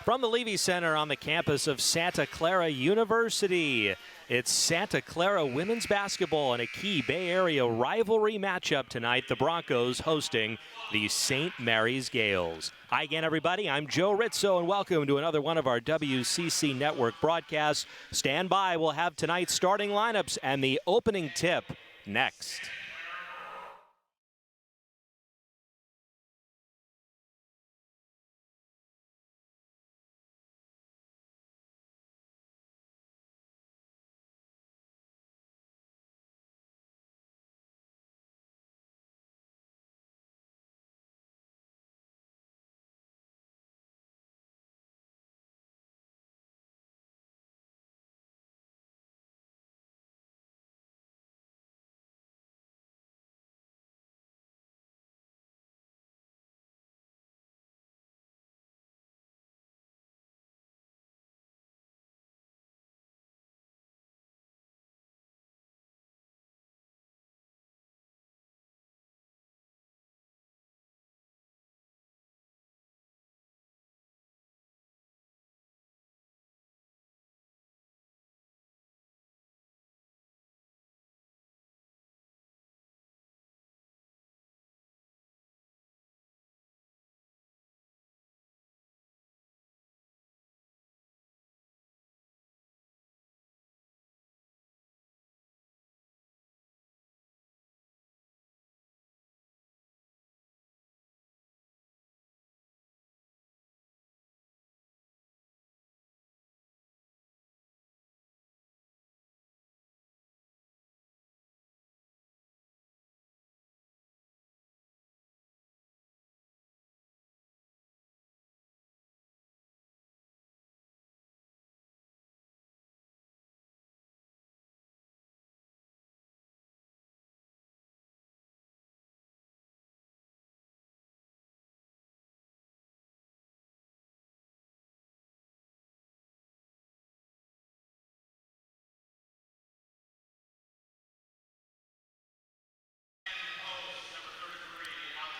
From the Levy Center on the campus of Santa Clara University, it's Santa Clara women's basketball in a key Bay Area rivalry matchup tonight. The Broncos hosting the St. Mary's Gales. Hi again, everybody. I'm Joe Rizzo, and welcome to another one of our WCC Network broadcasts. Stand by. We'll have tonight's starting lineups and the opening tip next.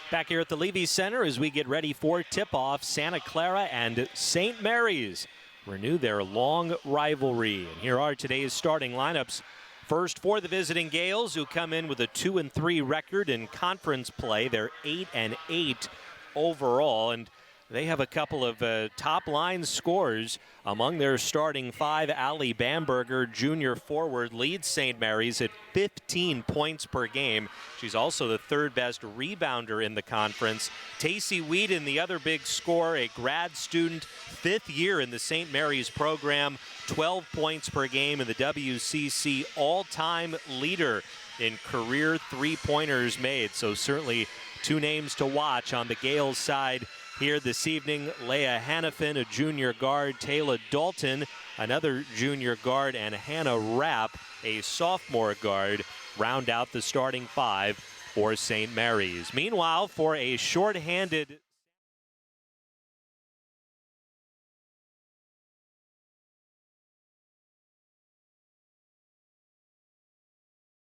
Back here at the Levy Center as we get ready for tip-off, Santa Clara and St. Mary's renew their long rivalry. And here are today's starting lineups. First for the visiting Gales, who come in with a 2-3 record in conference play. They're 8-8 overall, and they have a couple of top-line scores. Among their starting five, Allie Bamberger, junior forward, leads St. Mary's at 15 points per game. She's also the third-best rebounder in the conference. Tacey Whedon, the other big scorer, a grad student, fifth year in the St. Mary's program, 12 points per game, and the WCC all-time leader in career three-pointers made. So certainly two names to watch on the Gales side here this evening. Leah Hannafin, a junior guard, Taylor Dalton, another junior guard, and Hannah Rapp, a sophomore guard, round out the starting five for St. Mary's. Meanwhile, for a shorthanded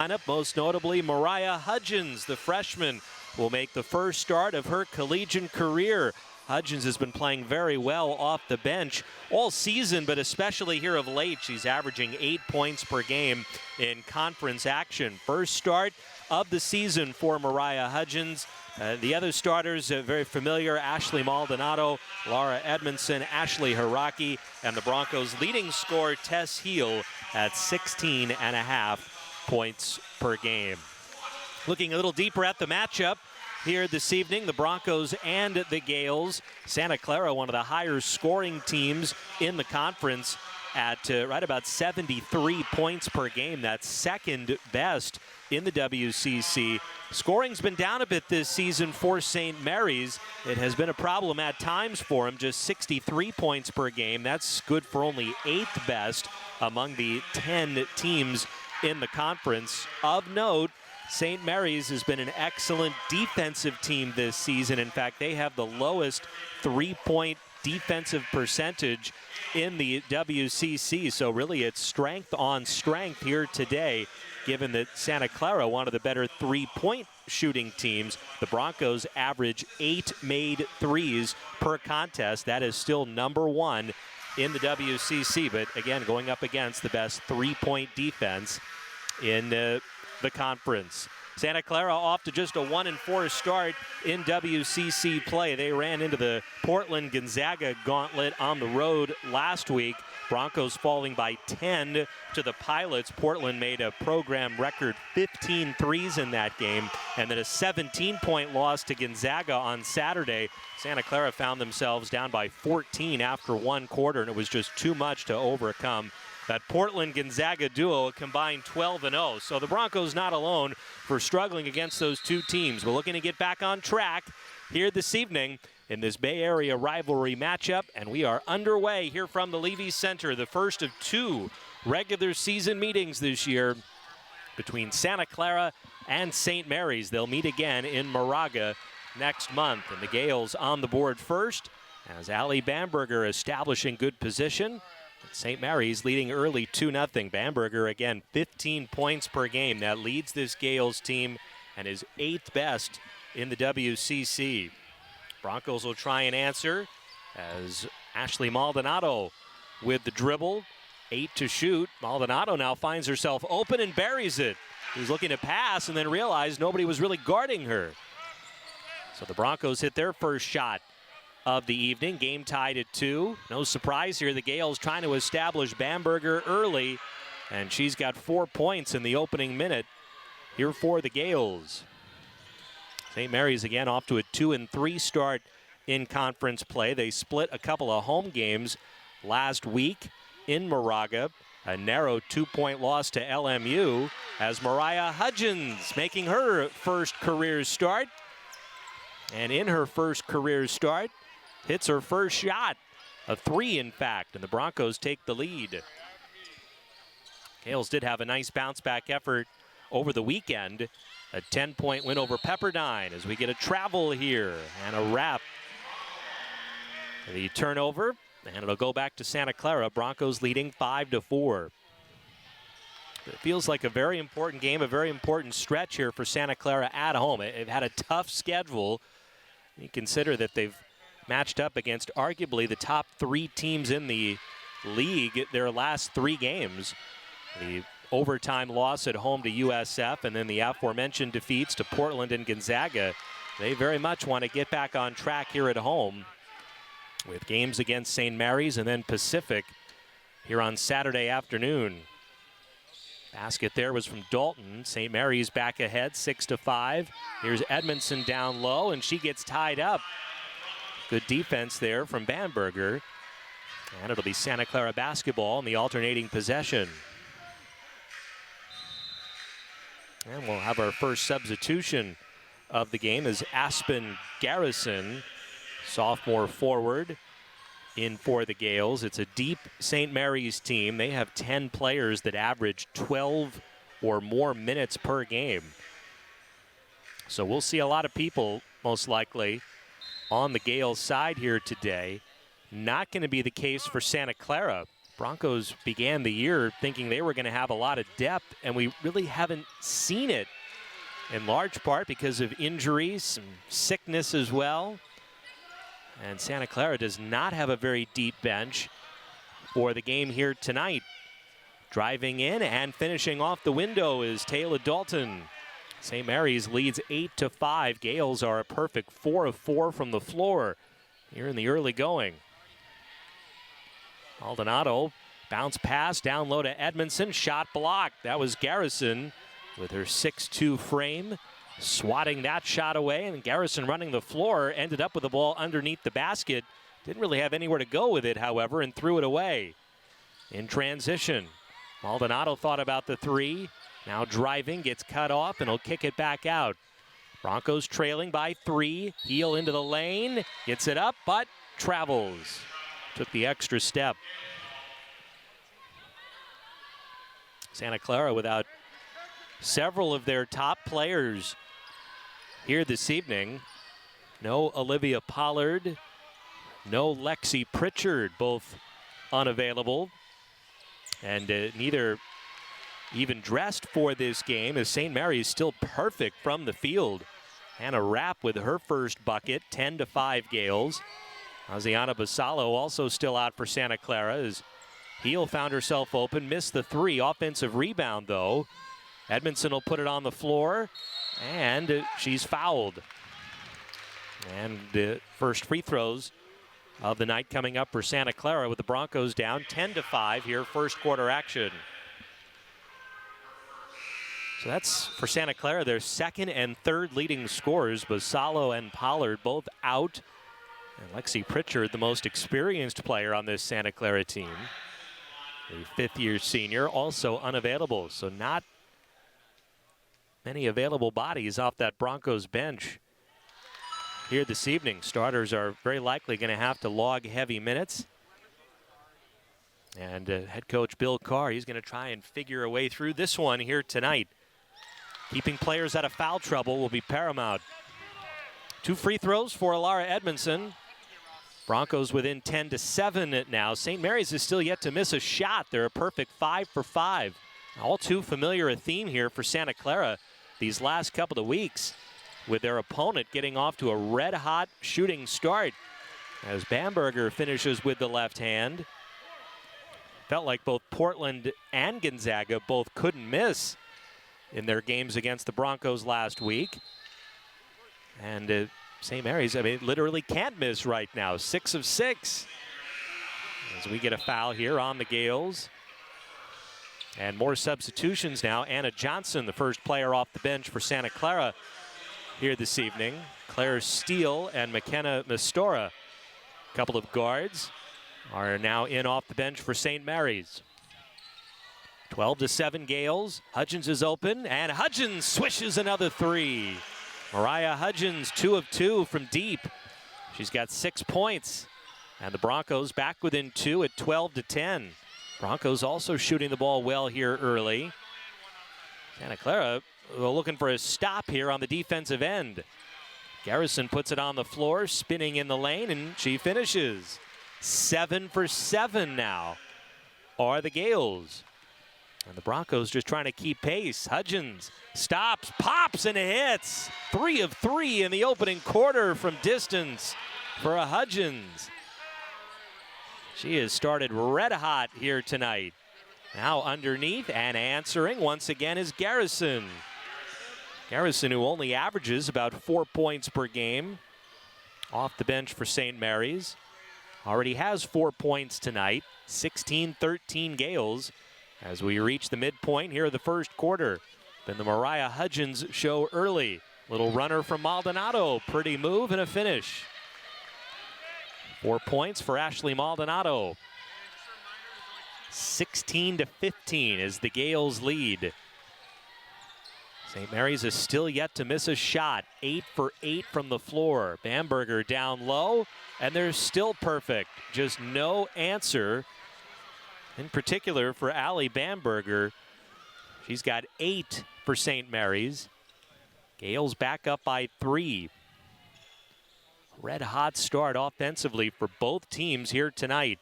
lineup, most notably Mariah Hudgens, the freshman, will make the first start of her collegiate career. Hudgens has been playing very well off the bench all season, but especially here of late. She's averaging 8 points per game in conference action. First start of the season for Mariah Hudgens. The other starters very familiar: Ashley Maldonado, Laura Edmondson, Ashley Haraki, and the Broncos' leading scorer Tess Heel at 16.5 points per game. Looking a little deeper at the matchup here this evening, the Broncos and the Gales. Santa Clara, one of the higher scoring teams in the conference at right about 73 points per game. That's second best in the WCC. Scoring's been down a bit this season for St. Mary's. It has been a problem at times for them, just 63 points per game. That's good for only eighth best among the 10 teams in the conference. Of note, St. Mary's has been an excellent defensive team this season. In fact, they have the lowest three-point defensive percentage in the WCC. So really it's strength on strength here today, given that Santa Clara, one of the better three-point shooting teams. The Broncos average 8 made threes per contest. That is still number 1 in the WCC, but again, going up against the best three-point defense in the conference. Santa Clara off to just a 1-4 start in WCC play. They ran into the Portland-Gonzaga gauntlet on the road last week. Broncos falling by 10 to the Pilots. Portland made a program record 15 threes in that game, and then a 17-point loss to Gonzaga on Saturday. Santa Clara found themselves down by 14 after one quarter, and it was just too much to overcome. That Portland-Gonzaga duo combined 12-0. So the Broncos not alone for struggling against those two teams. We're looking to get back on track here this evening in this Bay Area rivalry matchup. And we are underway here from the Levy Center, the first of 2 regular season meetings this year between Santa Clara and St. Mary's. They'll meet again in Moraga next month. And the Gales on the board first as Ali Bamberger establishing good position. St. Mary's leading early 2-0. Bamberger, again, 15 points per game. That leads this Gales team and is 8th best in the WCC. Broncos will try and answer as Ashley Maldonado with the dribble. 8 to shoot. Maldonado now finds herself open and buries it. He was looking to pass and then realized nobody was really guarding her. So the Broncos hit their first shot of the evening. Game tied at 2. No surprise here. The Gales trying to establish Bamberger early, and she's got 4 points in the opening minute here for the Gales. St. Mary's again off to a 2-3 start in conference play. They split a couple of home games last week in Moraga. A narrow 2-point loss to LMU as Mariah Hudgens making her first career start. And in her first career start, hits her first shot, a 3 in fact, and the Broncos take the lead. Gales did have a nice bounce-back effort over the weekend. A 10-point win over Pepperdine as we get a travel here and a wrap. The turnover, and it'll go back to Santa Clara. Broncos leading 5-4. It feels like a very important game, a very important stretch here for Santa Clara at home. They've had a tough schedule. You consider that they've matched up against arguably the top 3 teams in the league their last 3 games. The overtime loss at home to USF and then the aforementioned defeats to Portland and Gonzaga. They very much want to get back on track here at home with games against St. Mary's and then Pacific here on Saturday afternoon. Basket there was from Dalton. St. Mary's back ahead, 6-5. Here's Edmondson down low, and she gets tied up. Good defense there from Bamberger. And it'll be Santa Clara basketball in the alternating possession. And we'll have our first substitution of the game as Aspen Garrison, sophomore forward, in for the Gales. It's a deep St. Mary's team. They have 10 players that average 12 or more minutes per game. So we'll see a lot of people, most likely, on the Gales side here today. Not going to be the case for Santa Clara. Broncos began the year thinking they were going to have a lot of depth, and we really haven't seen it, in large part because of injuries, some sickness as well. And Santa Clara does not have a very deep bench for the game here tonight. Driving in and finishing off the window is Taylor Dalton. St. Mary's leads 8-5. Gales are a perfect 4 of 4 from the floor here in the early going. Maldonado, bounce pass down low to Edmondson, shot blocked. That was Garrison with her 6'2" frame, swatting that shot away, and Garrison running the floor, ended up with the ball underneath the basket. Didn't really have anywhere to go with it, however, and threw it away. In transition, Maldonado thought about the 3, now driving, gets cut off, and he'll kick it back out. Broncos trailing by 3, heel into the lane, gets it up, but travels. Took the extra step. Santa Clara without several of their top players here this evening. No Olivia Pollard, no Lexi Pritchard, both unavailable. And neither even dressed for this game, as St. Mary's still perfect from the field. Hannah Rapp with her first bucket, 10-5 Gales. Aziana Basalo also still out for Santa Clara as Heel found herself open, missed the three. Offensive rebound, though. Edmondson will put it on the floor, and she's fouled. And the first free throws of the night coming up for Santa Clara with the Broncos down 10-5 here, first quarter action. So that's for Santa Clara, their second and third leading scorers. Basalo and Pollard both out. And Lexi Pritchard, the most experienced player on this Santa Clara team. The fifth-year senior, also unavailable. So not many available bodies off that Broncos bench here this evening. Starters are very likely going to have to log heavy minutes. And head coach Bill Carr, he's going to try and figure a way through this one here tonight. Keeping players out of foul trouble will be paramount. 2 free throws for Alara Edmondson. Broncos within 10-7 now. St. Mary's is still yet to miss a shot. They're a perfect 5 for 5. All too familiar a theme here for Santa Clara these last couple of weeks, with their opponent getting off to a red-hot shooting start as Bamberger finishes with the left hand. Felt like both Portland and Gonzaga both couldn't miss in their games against the Broncos last week. And St. Mary's, I mean, literally can't miss right now. 6 of 6. As we get a foul here on the Gales. And more substitutions now. Anna Johnson, the first player off the bench for Santa Clara here this evening. Claire Steele and McKenna Mistora, a couple of guards, are now in off the bench for St. Mary's. 12-7 Gales. Hudgens is open, and Hudgens swishes another three. Mariah Hudgens, 2 of 2 from deep. She's got 6 points. And the Broncos back within 2 at 12-10. Broncos also shooting the ball well here early. Santa Clara looking for a stop here on the defensive end. Garrison puts it on the floor, spinning in the lane, and she finishes. 7 for 7 now are the Gales. And the Broncos just trying to keep pace. Hudgens stops, pops, and hits. 3 of 3 in the opening quarter from distance for a Hudgens. She has started red hot here tonight. Now underneath and answering once again is Garrison. Garrison, who only averages about 4 points per game off the bench for St. Mary's, already has 4 points tonight. 16-13 Gales. As we reach the midpoint here of the first quarter. Then the Mariah Hudgens show early. Little runner from Maldonado. Pretty move and a finish. 4 points for Ashley Maldonado. 16-15 is the Gales lead. St. Mary's is still yet to miss a shot. 8 for 8 from the floor. Bamberger down low, and they're still perfect. Just no answer. In particular for Allie Bamberger. She's got 8 for St. Mary's. Gales back up by 3. Red hot start offensively for both teams here tonight.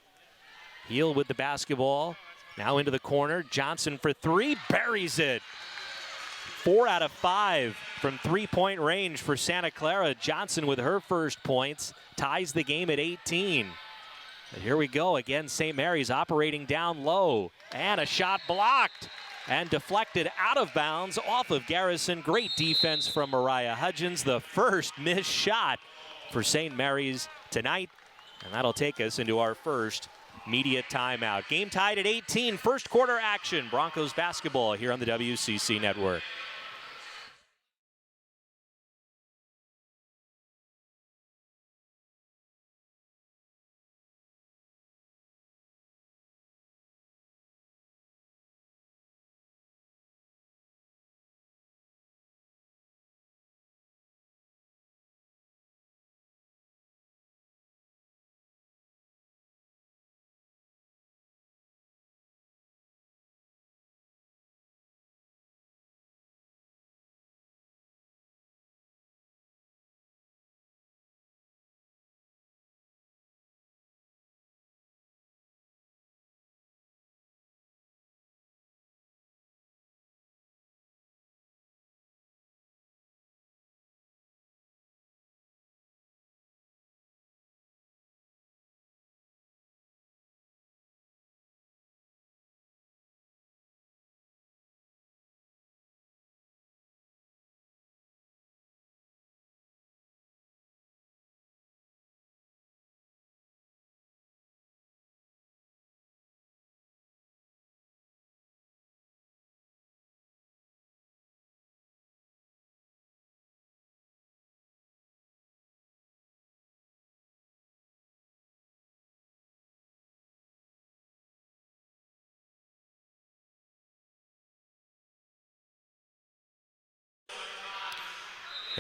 Heel with the basketball. Now into the corner. Johnson for 3. Buries it. 4 out of 5 from three-point range for Santa Clara. Johnson with her first points. Ties the game at 18. But here we go again. St. Mary's operating down low. And a shot blocked and deflected out of bounds off of Garrison. Great defense from Mariah Hudgens. The first missed shot for St. Mary's tonight. And that'll take us into our first media timeout. Game tied at 18. First quarter action. Broncos basketball here on the WCC Network.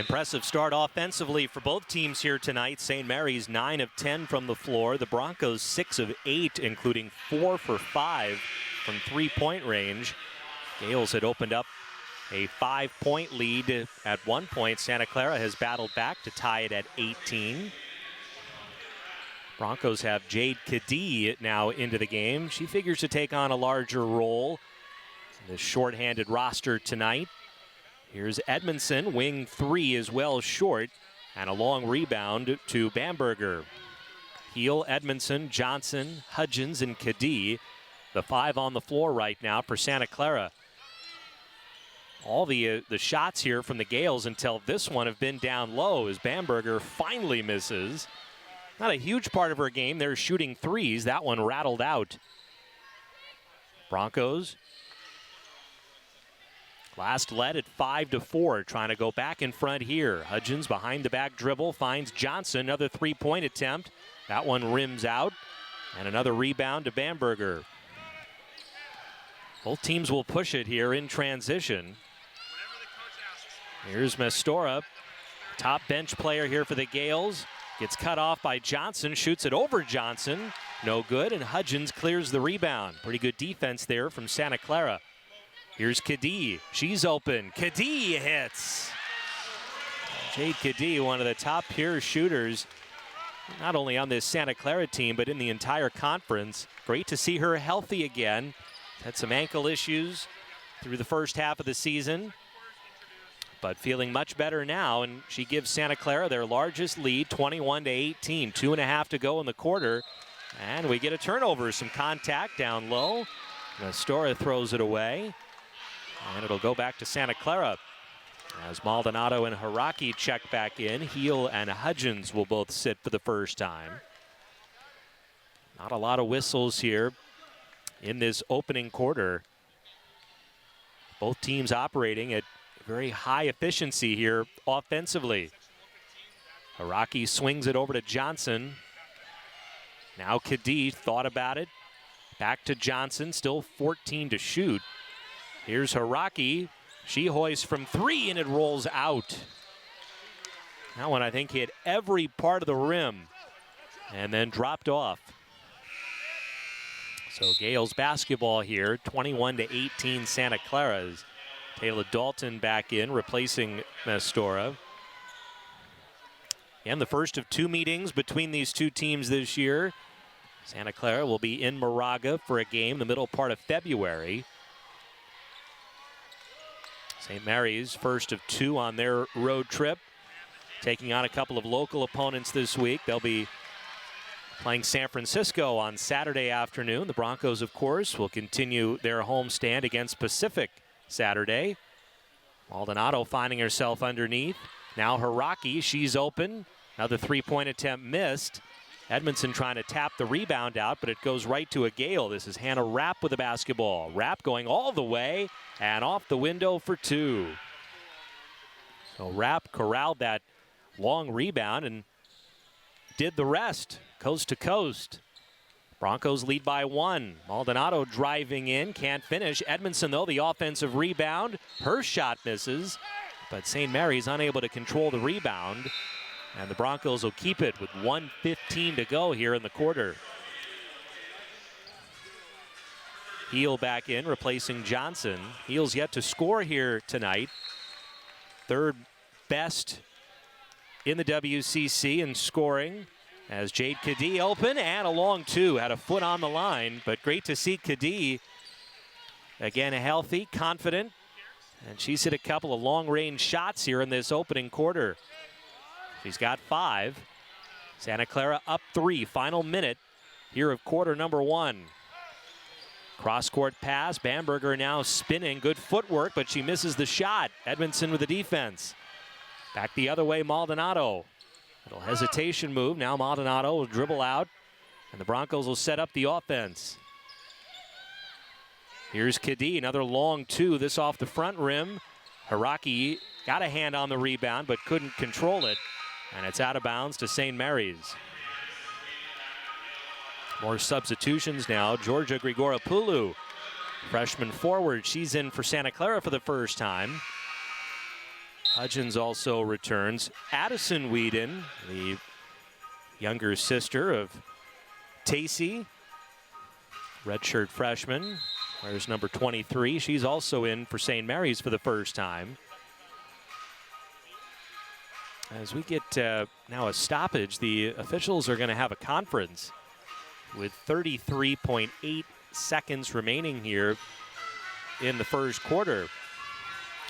Impressive start offensively for both teams here tonight. St. Mary's 9 of 10 from the floor. The Broncos 6 of 8, including 4 for 5 from three-point range. Gales had opened up a 5-point lead at one point. Santa Clara has battled back to tie it at 18. Broncos have Jade Kadee now into the game. She figures to take on a larger role in this shorthanded roster tonight. Here's Edmondson, wing 3 as well, short, and a long rebound to Bamberger. Heel, Edmondson, Johnson, Hudgens, and Kadee. The 5 on the floor right now for Santa Clara. All the shots here from the Gales until this one have been down low as Bamberger finally misses. Not a huge part of her game. They're shooting threes. That one rattled out. Broncos last led at 5-4, trying to go back in front here. Hudgens behind the back dribble finds Johnson. Another three-point attempt. That one rims out. And another rebound to Bamberger. Both teams will push it here in transition. Here's Mestora, top bench player here for the Gales. Gets cut off by Johnson, shoots it over Johnson. No good, and Hudgens clears the rebound. Pretty good defense there from Santa Clara. Here's Kadee. She's open. Kadee hits. Jade Kadee, one of the top peer shooters, not only on this Santa Clara team, but in the entire conference. Great to see her healthy again. Had some ankle issues through the first half of the season, but feeling much better now, and she gives Santa Clara their largest lead, 21-18. 2.5 to go in the quarter, and we get a turnover. Some contact down low. Mestora throws it away, and it'll go back to Santa Clara as Maldonado and Haraki check back in. Heel and Hudgens will both sit for the first time. Not a lot of whistles here in this opening quarter. Both teams operating at very high efficiency here offensively. Haraki swings it over to Johnson. Now Kadee thought about it. Back to Johnson, still 14 to shoot. Here's Haraki. She hoists from 3 and it rolls out. That one I think hit every part of the rim and then dropped off. So Gales basketball here, 21-18 Santa Clara's. Taylor Dalton back in, replacing Mestora. And the first of 2 meetings between these two teams this year. Santa Clara will be in Moraga for a game the middle part of February. St. Mary's, first of 2 on their road trip, taking on a couple of local opponents this week. They'll be playing San Francisco on Saturday afternoon. The Broncos, of course, will continue their homestand against Pacific Saturday. Maldonado finding herself underneath. Now Haraki, she's open. Another three-point attempt missed. Edmondson trying to tap the rebound out, but it goes right to a Gale. This is Hannah Rapp with the basketball. Rapp going all the way and off the window for 2. So Rapp corralled that long rebound and did the rest, coast to coast. Broncos lead by 1. Maldonado driving in, can't finish. Edmondson, though, the offensive rebound. Her shot misses, but St. Mary's unable to control the rebound. And the Broncos will keep it with 1:15 to go here in the quarter. Heel back in, replacing Johnson. Heel's yet to score here tonight. 3rd best in the WCC in scoring. As Jade Kadee open and a long 2, had a foot on the line, but great to see Kadee again healthy, confident, and she's hit a couple of long-range shots here in this opening quarter. She's got 5. Santa Clara up 3, final minute here of quarter number 1. Cross-court pass, Bamberger now spinning, good footwork, but she misses the shot. Edmondson with the defense. Back the other way, Maldonado. Little hesitation move. Now Maldonado will dribble out, and the Broncos will set up the offense. Here's Kadee, another long 2, this off the front rim. Haraki got a hand on the rebound, but couldn't control it, and it's out of bounds to St. Mary's. More substitutions now. Georgia Grigoropoulou, freshman forward. She's in for Santa Clara for the first time. Hudgens also returns. Addison Whedon, the younger sister of Tacey, redshirt freshman, wears number 23. She's also in for St. Mary's for the first time. As we get now a stoppage, the officials are going to have a conference with 33.8 seconds remaining here in the first quarter.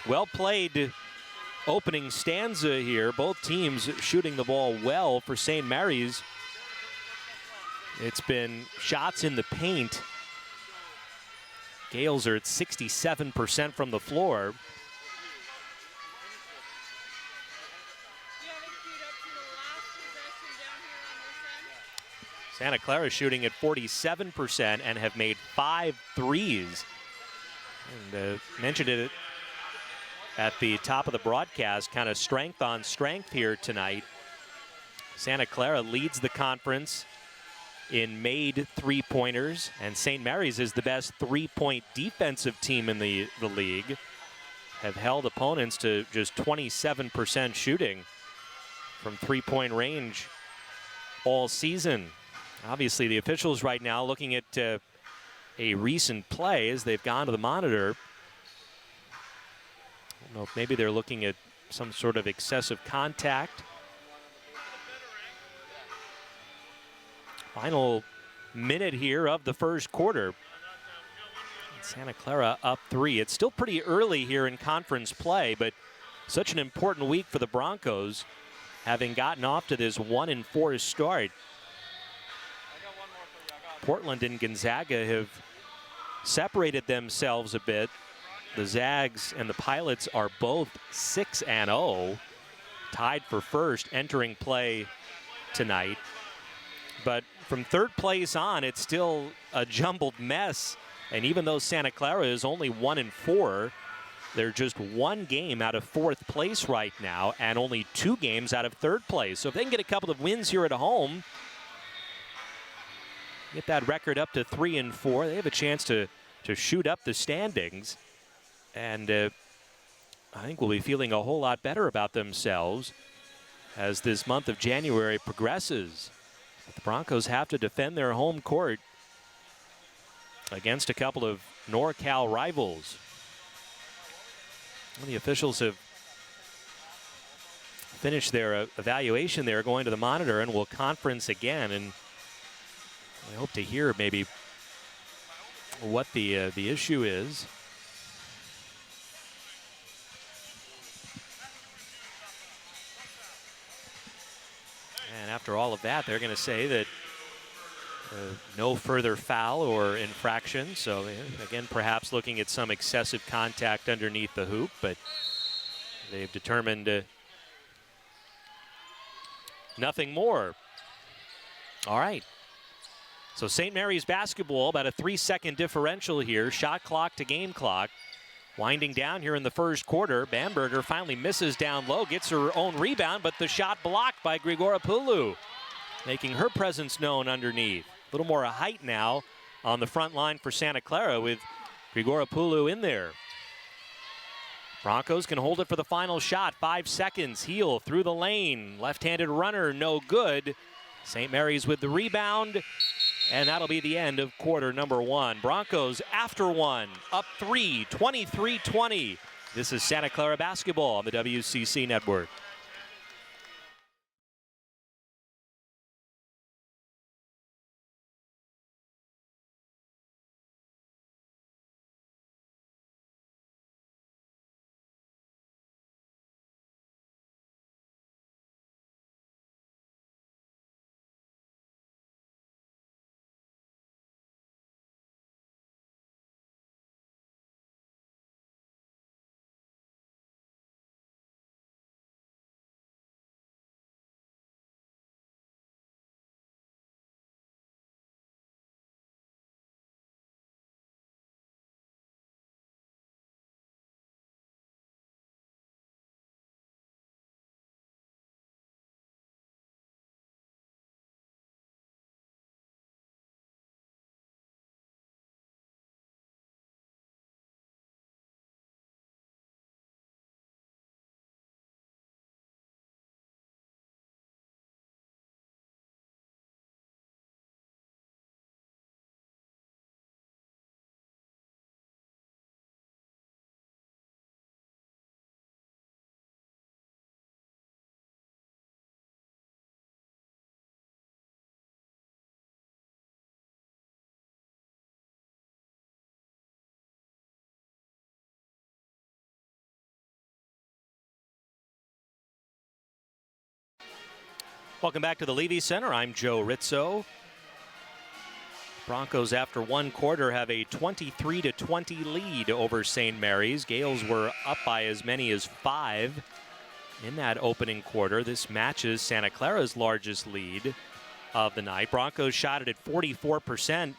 Well played opening stanza here. Both teams shooting the ball well for St. Mary's. It's been shots in the paint. Gales are at 67% from the floor. Santa Clara shooting at 47% and have made 5 threes. And mentioned it at the top of the broadcast, kind of strength on strength here tonight. Santa Clara leads the conference in made three-pointers, and St. Mary's is the best three-point defensive team in the league. Have held opponents to just 27% shooting from three-point range all season. Obviously, the officials right now looking at a recent play as they've gone to the monitor. I don't know if maybe they're looking at some sort of excessive contact. Final minute here of the first quarter. Santa Clara up 3. It's still pretty early here in conference play, but such an important week for the Broncos, having gotten off to this 1-4 start. Portland and Gonzaga have separated themselves a bit. The Zags and the Pilots are both 6-0, tied for first entering play tonight. But from third place on, it's still a jumbled mess. And even though Santa Clara is only 1-4, they're just one game out of fourth place right now and only 2 games out of third place. So if they can get a couple of wins here at home, get that record up to 3-4, they have a chance to shoot up the standings. And I think we'll be feeling a whole lot better about themselves as this month of January progresses. The Broncos have to defend their home court against a couple of NorCal rivals. The officials have finished their evaluation there, going to the monitor, and will conference again. And I hope to hear maybe what the issue is. And after all of that, they're going to say that no further foul or infraction. So again, perhaps looking at some excessive contact underneath the hoop, but they've determined nothing more. All right. So St. Mary's basketball, about a 3-second differential here. Shot clock to game clock. Winding down here in the first quarter. Bamberger finally misses down low, gets her own rebound, but the shot blocked by Grigoropoulos, making her presence known underneath. A little more height now on the front line for Santa Clara with Grigoropoulos in there. Broncos can hold it for the final shot. 5 seconds. Heel through the lane. Left-handed runner, no good. St. Mary's with the rebound. And that'll be the end of quarter number 1. Broncos after 1, up 3, 23-20. This is Santa Clara basketball on the WCC Network. Welcome back to the Levy Center. I'm Joe Rizzo. Broncos, after one quarter, have a 23-20 lead over St. Mary's. Gales were up by as many as 5 in that opening quarter. This matches Santa Clara's largest lead of the night. Broncos shot it at 44%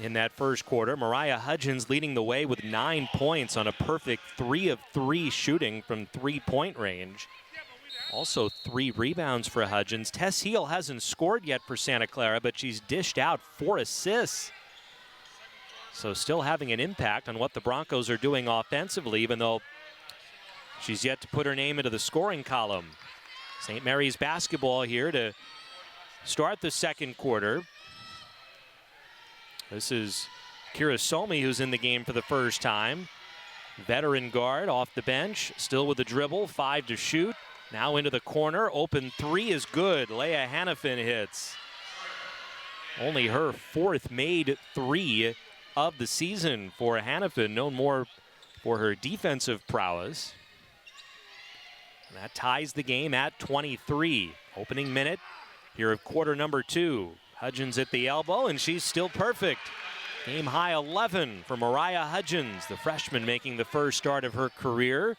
in that first quarter. Mariah Hudgens leading the way with 9 points on a perfect 3 of 3 shooting from three-point range. Also 3 rebounds for Hudgens. Tess Heel hasn't scored yet for Santa Clara, but she's dished out 4 assists. So still having an impact on what the Broncos are doing offensively, even though she's yet to put her name into the scoring column. St. Mary's basketball here to start the second quarter. This is Kira Somi, who's in the game for the first time. Veteran guard off the bench, still with the dribble, 5 to shoot. Now into the corner, open 3 is good. Leah Hannafin hits. Only her 4th made 3 of the season for Hannafin, known more for her defensive prowess. And that ties the game at 23. Opening minute here of quarter number 2. Hudgens at the elbow, and she's still perfect. Game high 11 for Mariah Hudgens, the freshman making the first start of her career.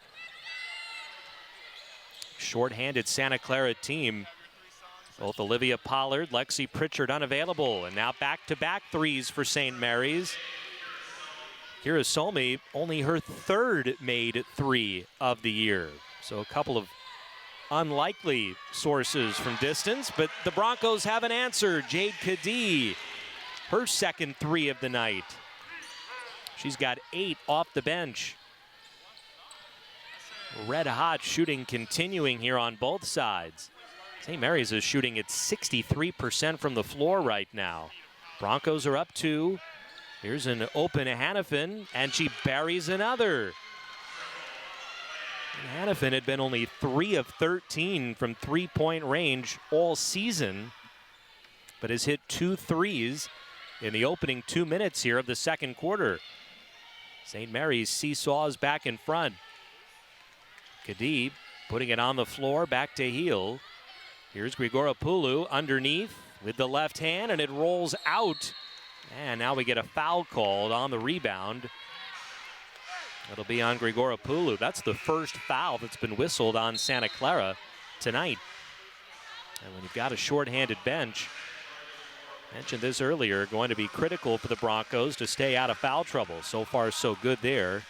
Short-handed Santa Clara team. Both Olivia Pollard, Lexi Pritchard unavailable, and now back-to-back threes for St. Mary's. Kira Solmi, only her 3rd made 3 of the year. So a couple of unlikely sources from distance, but the Broncos have an answer. Jade Kadee, her 2nd 3 of the night. She's got 8 off the bench. Red hot shooting continuing here on both sides. St. Mary's is shooting at 63% from the floor right now. Broncos are up 2. Here's an open Hannafin, and she buries another. And Hannafin had been only 3 of 13 from three-point range all season, but has hit 2 threes in the opening 2 minutes here of the second quarter. St. Mary's seesaws back in front. Kadee putting it on the floor, back to Heel. Here's Grigoropoulos underneath with the left hand, and it rolls out. And now we get a foul called on the rebound. It'll be on Grigoropoulos. That's the first foul that's been whistled on Santa Clara tonight. And when you've got a short-handed bench, mentioned this earlier, going to be critical for the Broncos to stay out of foul trouble. So far, so good there.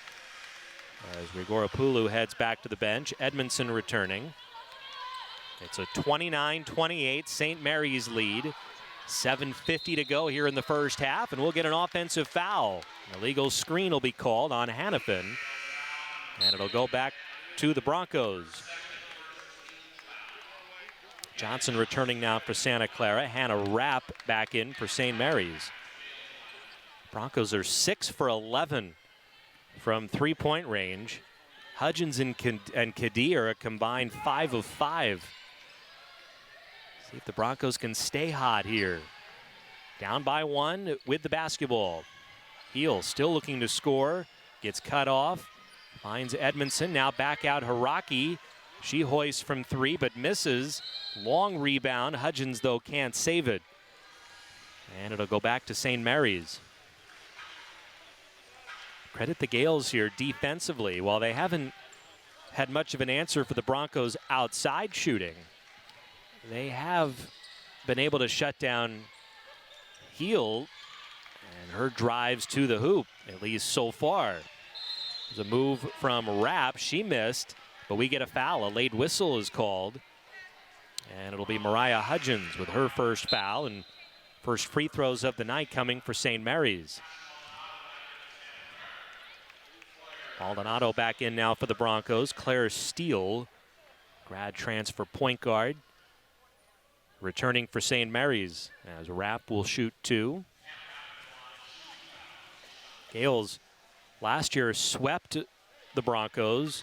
As Grigoropoulos heads back to the bench, Edmondson returning. It's a 29-28 St. Mary's lead. 7:50 to go here in the first half, and we'll get an offensive foul. An illegal screen will be called on Hannafin, and it'll go back to the Broncos. Johnson returning now for Santa Clara. Hannah Rapp back in for St. Mary's. Broncos are 6 for 11 from three-point range. Hudgens and Kadee are a combined 5 of 5. See if the Broncos can stay hot here. Down by 1 with the basketball. Heel still looking to score. Gets cut off. Finds Edmondson. Now back out Haraki. She hoists from 3 but misses. Long rebound. Hudgens, though, can't save it. And it'll go back to St. Mary's. Credit the Gales here defensively. While they haven't had much of an answer for the Broncos outside shooting, they have been able to shut down Heel and her drives to the hoop, at least so far. There's a move from Rapp. She missed, but we get a foul. A late whistle is called. And it'll be Mariah Hudgens with her first foul and first free throws of the night coming for St. Mary's. Maldonado back in now for the Broncos. Claire Steele, grad transfer point guard, returning for St. Mary's, as Rapp will shoot 2. Gales last year swept the Broncos.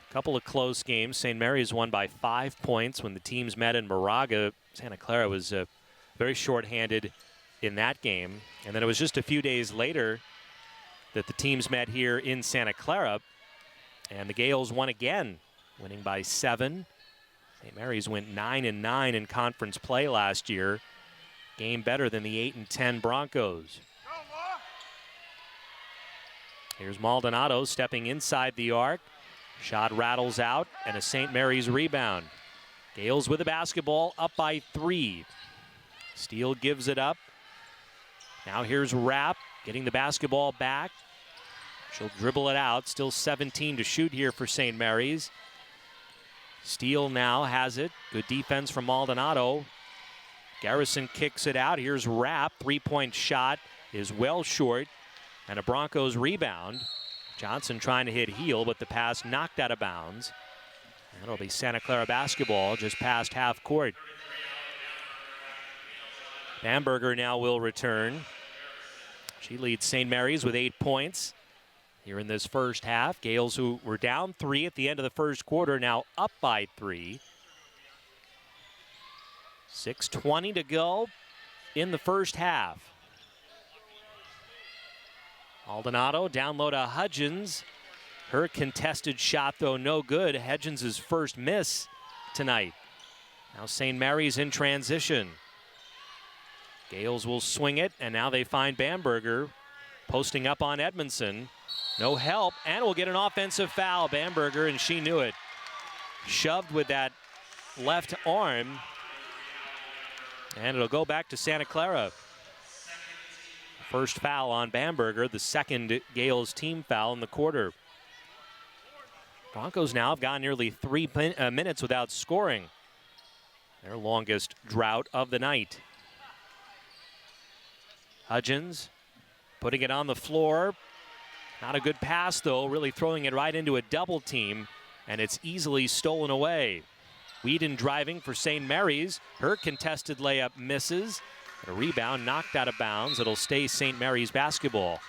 A couple of close games. St. Mary's won by 5 points when the teams met in Moraga. Santa Clara was very short-handed in that game. And then it was just a few days later that the teams met here in Santa Clara, and the Gales won again, winning by 7. St. Mary's went 9-9 in conference play last year. Game better than the 8-10 Broncos. Here's Maldonado stepping inside the arc. Shot rattles out, and a St. Mary's rebound. Gales with the basketball, up by 3. Steele gives it up. Now here's Rapp getting the basketball back. She'll dribble it out. Still 17 to shoot here for St. Mary's. Steele now has it. Good defense from Maldonado. Garrison kicks it out. Here's Rapp. Three-point shot is well short. And a Broncos rebound. Johnson trying to hit heel, but the pass knocked out of bounds. And it'll be Santa Clara basketball just past half court. Bamberger now will return. She leads St. Mary's with 8 points here in this first half. Gales, who were down 3 at the end of the first quarter, now up by 3. 6:20 to go in the first half. Maldonado down low to Hudgens. Her contested shot, though, no good. Hudgens' first miss tonight. Now St. Mary's in transition. Gales will swing it, and now they find Bamberger posting up on Edmondson. No help, and will get an offensive foul. Bamberger, and she knew it. Shoved with that left arm, and it'll go back to Santa Clara. First foul on Bamberger, the second Gales team foul in the quarter. Broncos now have gone nearly 3 minutes without scoring. Their longest drought of the night. Hudgens putting it on the floor. Not a good pass, though, really throwing it right into a double team, and it's easily stolen away. Whedon driving for St. Mary's. Her contested layup misses. A rebound knocked out of bounds. It'll stay St. Mary's basketball.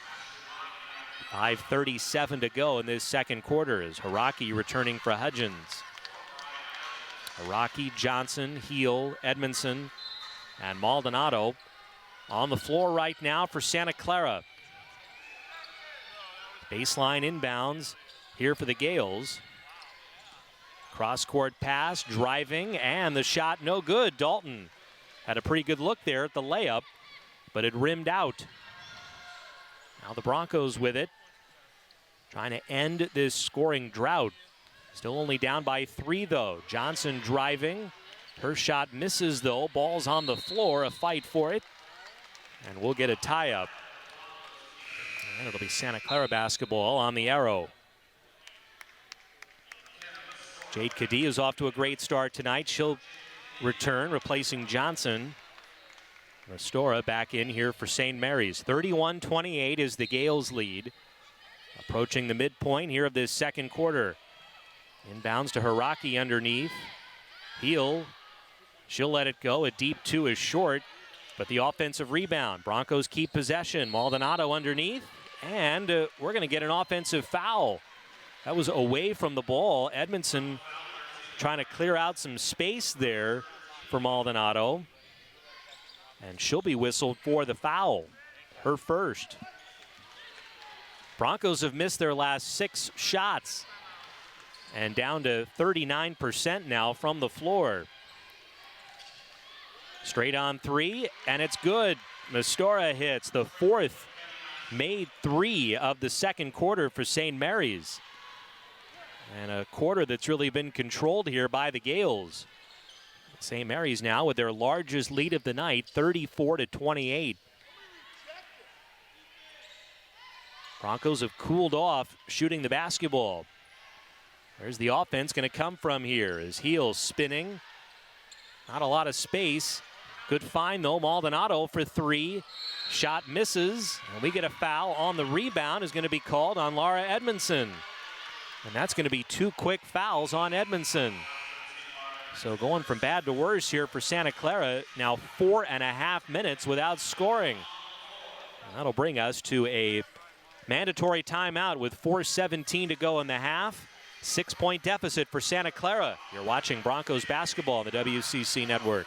5:37 to go in this second quarter as Haraki returning for Hudgens. Haraki, Johnson, Heel, Edmondson, and Maldonado on the floor right now for Santa Clara. Baseline inbounds here for the Gales. Cross-court pass, driving, and the shot no good. Dalton had a pretty good look there at the layup, but it rimmed out. Now the Broncos with it, trying to end this scoring drought. Still only down by 3, though. Johnson driving. Her shot misses, though. Ball's on the floor, a fight for it. And we'll get a tie-up. And it'll be Santa Clara basketball on the arrow. Jade Cadee is off to a great start tonight. She'll return, replacing Johnson. Restora back in here for St. Mary's. 31-28 is the Gales lead. Approaching the midpoint here of this second quarter. Inbounds to Haraki underneath. Heel, she'll let it go. A deep 2 is short, but the offensive rebound. Broncos keep possession. Maldonado underneath, and we're going to get an offensive foul. That was away from the ball. Edmondson trying to clear out some space there for Maldonado. And she'll be whistled for the foul, her first. Broncos have missed their last 6 shots and down to 39% now from the floor. Straight on 3, and it's good. Mestora hits the 4th made 3 of the second quarter for St. Mary's. And a quarter that's really been controlled here by the Gales. St. Mary's now with their largest lead of the night, 34-28. Broncos have cooled off shooting the basketball. Where's the offense going to come from here? As Heel spinning. Not a lot of space. Good find, though. Maldonado for 3. Shot misses. And we get a foul on the rebound is going to be called on Laura Edmondson. And that's going to be 2 quick fouls on Edmondson. So going from bad to worse here for Santa Clara. Now 4.5 minutes without scoring. And that'll bring us to a mandatory timeout with 4:17 to go in the half. 6-point deficit for Santa Clara. You're watching Broncos basketball on the WCC Network.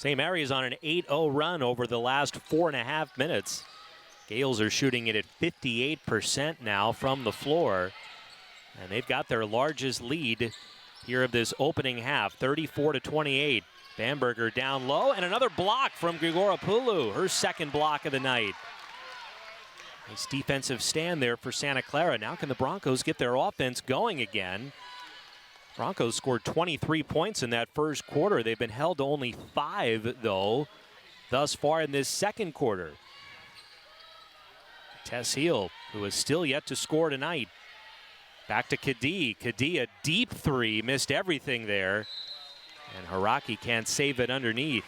St. Mary's on an 8-0 run over the last 4.5 minutes. Gales are shooting it at 58% now from the floor. And they've got their largest lead here of this opening half, 34-28. Bamberger down low, and another block from Grigoropoulos, her second block of the night. Nice defensive stand there for Santa Clara. Now can the Broncos get their offense going again? Broncos scored 23 points in that first quarter. They've been held to only 5, though, thus far in this second quarter. Tess Heel, who is still yet to score tonight. Back to Kadee. Kadee, a deep three, missed everything there. And Haraki can't save it underneath.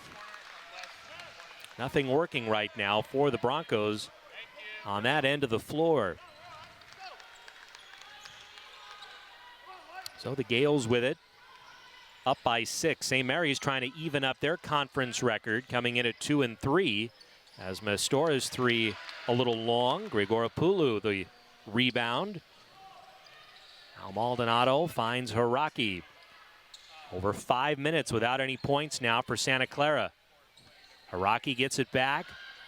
Nothing working right now for the Broncos on that end of the floor. So the Gales with it, up by 6. St. Mary's trying to even up their conference record, coming in at 2-3. As Mestora's three a little long. Grigoropoulos the rebound. Now Maldonado finds Haraki. Over 5 minutes without any points now for Santa Clara. Haraki gets it back.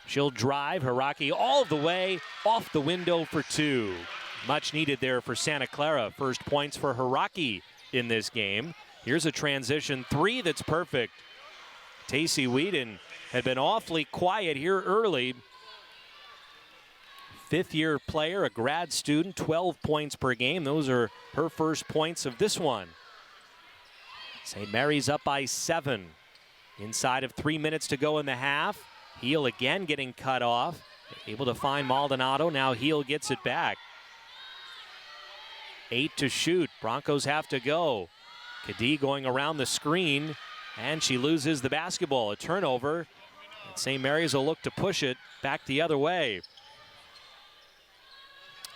She'll drive. Haraki all the way off the window for 2. Much needed there for Santa Clara. First points for Haraki in this game. Here's a transition 3 that's perfect. Tacey Whedon had been awfully quiet here early. 5th-year player, a grad student, 12 points per game. Those are her first points of this one. St. Mary's up by 7. Inside of 3 minutes to go in the half. Heel again getting cut off. Able to find Maldonado. Now Heel gets it back. 8 to shoot. Broncos have to go. Kadee going around the screen, and she loses the basketball. A turnover. And St. Mary's will look to push it back the other way.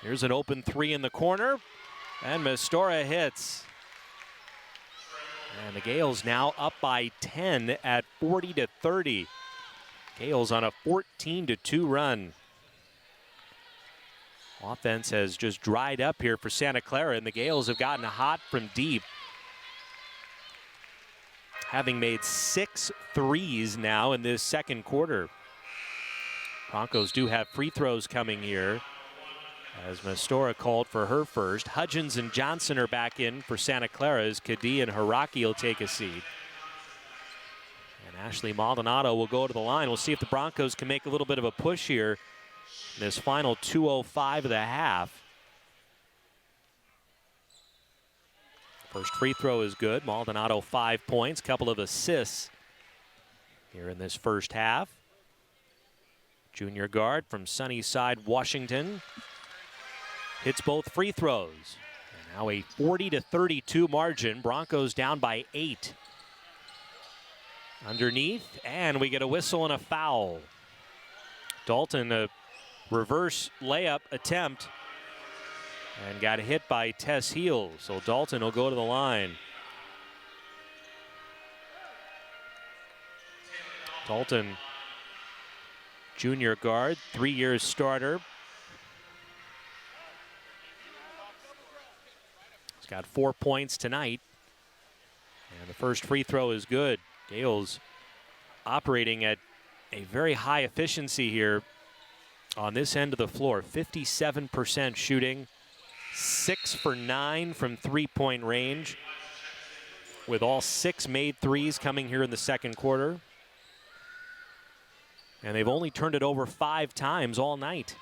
Here's an open 3 in the corner, and Mestora hits. And the Gales now up by 10 at 40-30. Gales on a 14-2 run. Offense has just dried up here for Santa Clara, and the Gales have gotten hot from deep. Having made 6 threes now in this second quarter. Broncos do have free throws coming here, as Mestora called for her first. Hudgens and Johnson are back in for Santa Clara as Kadee and Haraki will take a seat. And Ashley Maldonado will go to the line. We'll see if the Broncos can make a little bit of a push here in this final 2:05 of the half. First free throw is good. Maldonado 5 points, couple of assists here in this first half. Junior guard from Sunnyside, Washington. Hits both free throws. And now a 40-32 margin. Broncos down by 8. Underneath, and we get a whistle and a foul. Dalton, a reverse layup attempt, and got hit by Tess Heel. So Dalton will go to the line. Dalton, junior guard, 3 years starter. He's got 4 points tonight. And the first free throw is good. Gales operating at a very high efficiency here on this end of the floor. 57% shooting, 6 for 9 from three-point range, with all 6 made threes coming here in the second quarter. And they've only turned it over 5 times all night.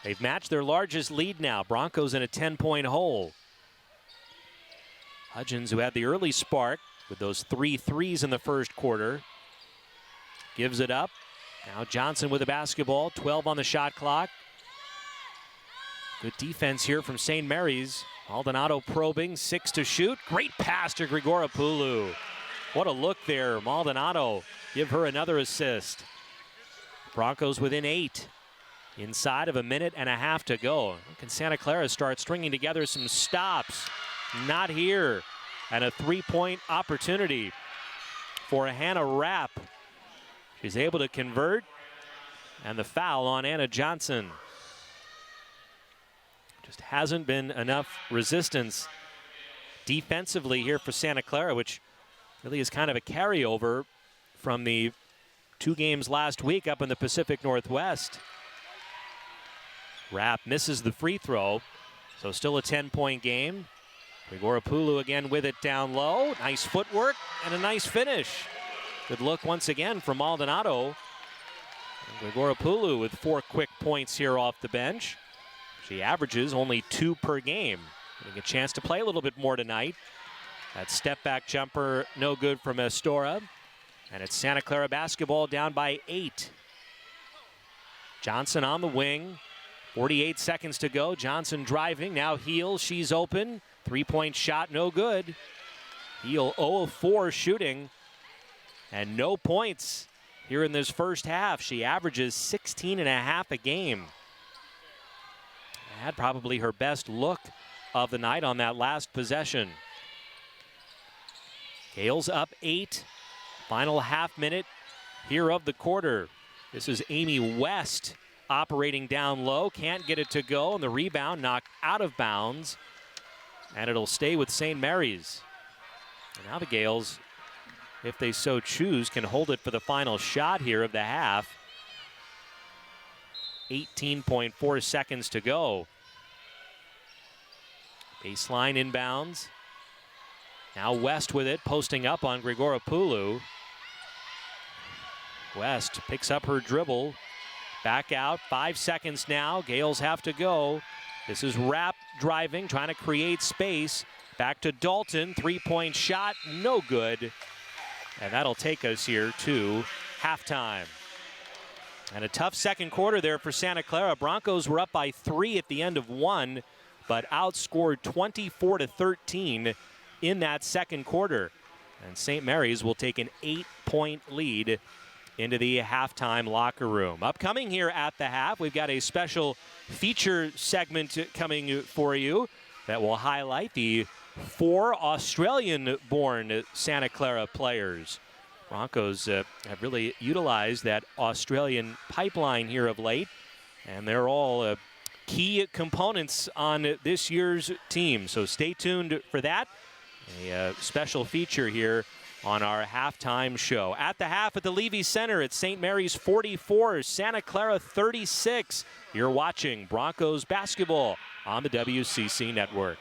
They've matched their largest lead now. Broncos in a 10-point hole. Hudgens, who had the early spark with those 3 threes in the first quarter, gives it up. Now Johnson with the basketball, 12 on the shot clock. Good defense here from St. Mary's. Maldonado probing, 6 to shoot. Great pass to Grigoropoulos. What a look there. Maldonado, give her another assist. Broncos within 8. Inside of a minute and a half to go. Can Santa Clara start stringing together some stops? Not here. And a 3-point opportunity for Hannah Rapp. She's able to convert. And the foul on Anna Johnson. Just hasn't been enough resistance defensively here for Santa Clara, which Really is kind of a carryover from the 2 games last week up in the Pacific Northwest. Rapp misses the free throw, so still a 10-point game. Grigoropoulos again with it down low. Nice footwork and a nice finish. Good look once again from Maldonado. And Grigoropoulos with 4 quick points here off the bench. She averages only 2 per game. Getting a chance to play a little bit more tonight. That step back jumper no good from Astora. And it's Santa Clara basketball down by 8. Johnson on the wing. 48 seconds to go. Johnson driving. Now Heel. She's open. 3-point shot, no good. Heel 0 of 4 shooting. And no points here in this first half. She averages 16.5 a game. Had probably her best look of the night on that last possession. Gales up 8. Final half minute here of the quarter. This is Amy West operating down low. Can't get it to go, and the rebound knocked out of bounds. And it'll stay with St. Mary's. And now the Gales, if they so choose, can hold it for the final shot here of the half. 18.4 seconds to go. Baseline inbounds. Now West with it, posting up on Grigoropoulos. West picks up her dribble. Back out, 5 seconds now. Gales have to go. This is Rapp driving, trying to create space. Back to Dalton, 3-point shot, no good. And that'll take us here to halftime. And a tough second quarter there for Santa Clara. Broncos were up by 3 at the end of 1, but outscored 24-13 in that second quarter. And St. Mary's will take an 8-point lead into the halftime locker room. Upcoming here at the half, we've got a special feature segment coming for you that will highlight the 4 Australian-born Santa Clara players. Broncos have really utilized that Australian pipeline here of late, and they're all key components on this year's team. So stay tuned for that. A special feature here on our halftime show. At the half at the Levy Center, it's St. Mary's 44, Santa Clara 36. You're watching Broncos basketball on the WCC Network.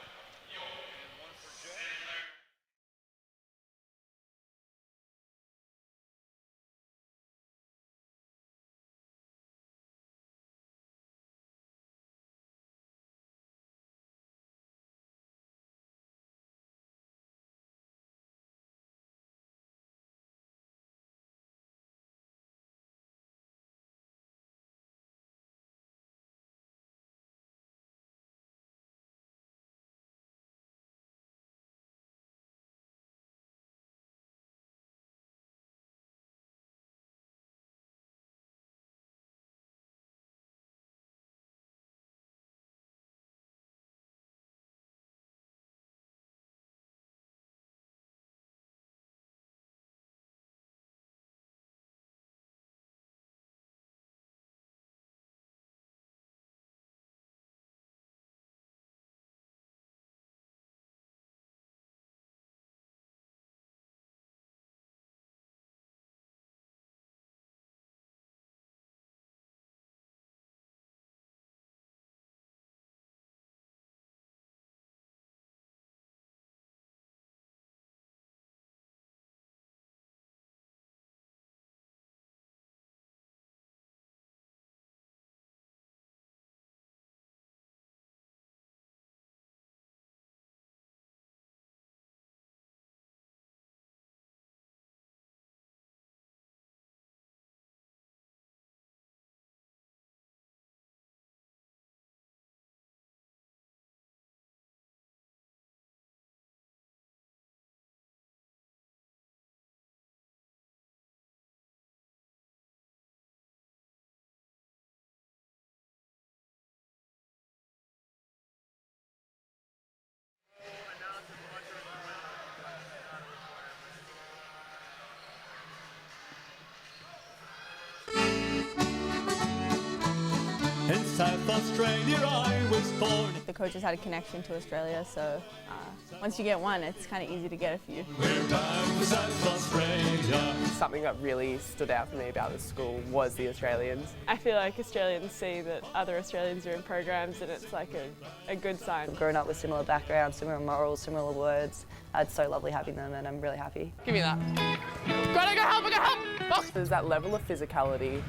In South Australia I was born. The coaches had a connection to Australia, so once you get one, it's kind of easy to get a few. Something that really stood out for me about this school was the Australians. I feel like Australians see that other Australians are in programs and it's like a good sign. Grown up with similar backgrounds, similar morals, similar words. It's so lovely having them and I'm really happy. Give me that. Gotta go help, Box! There's that level of physicality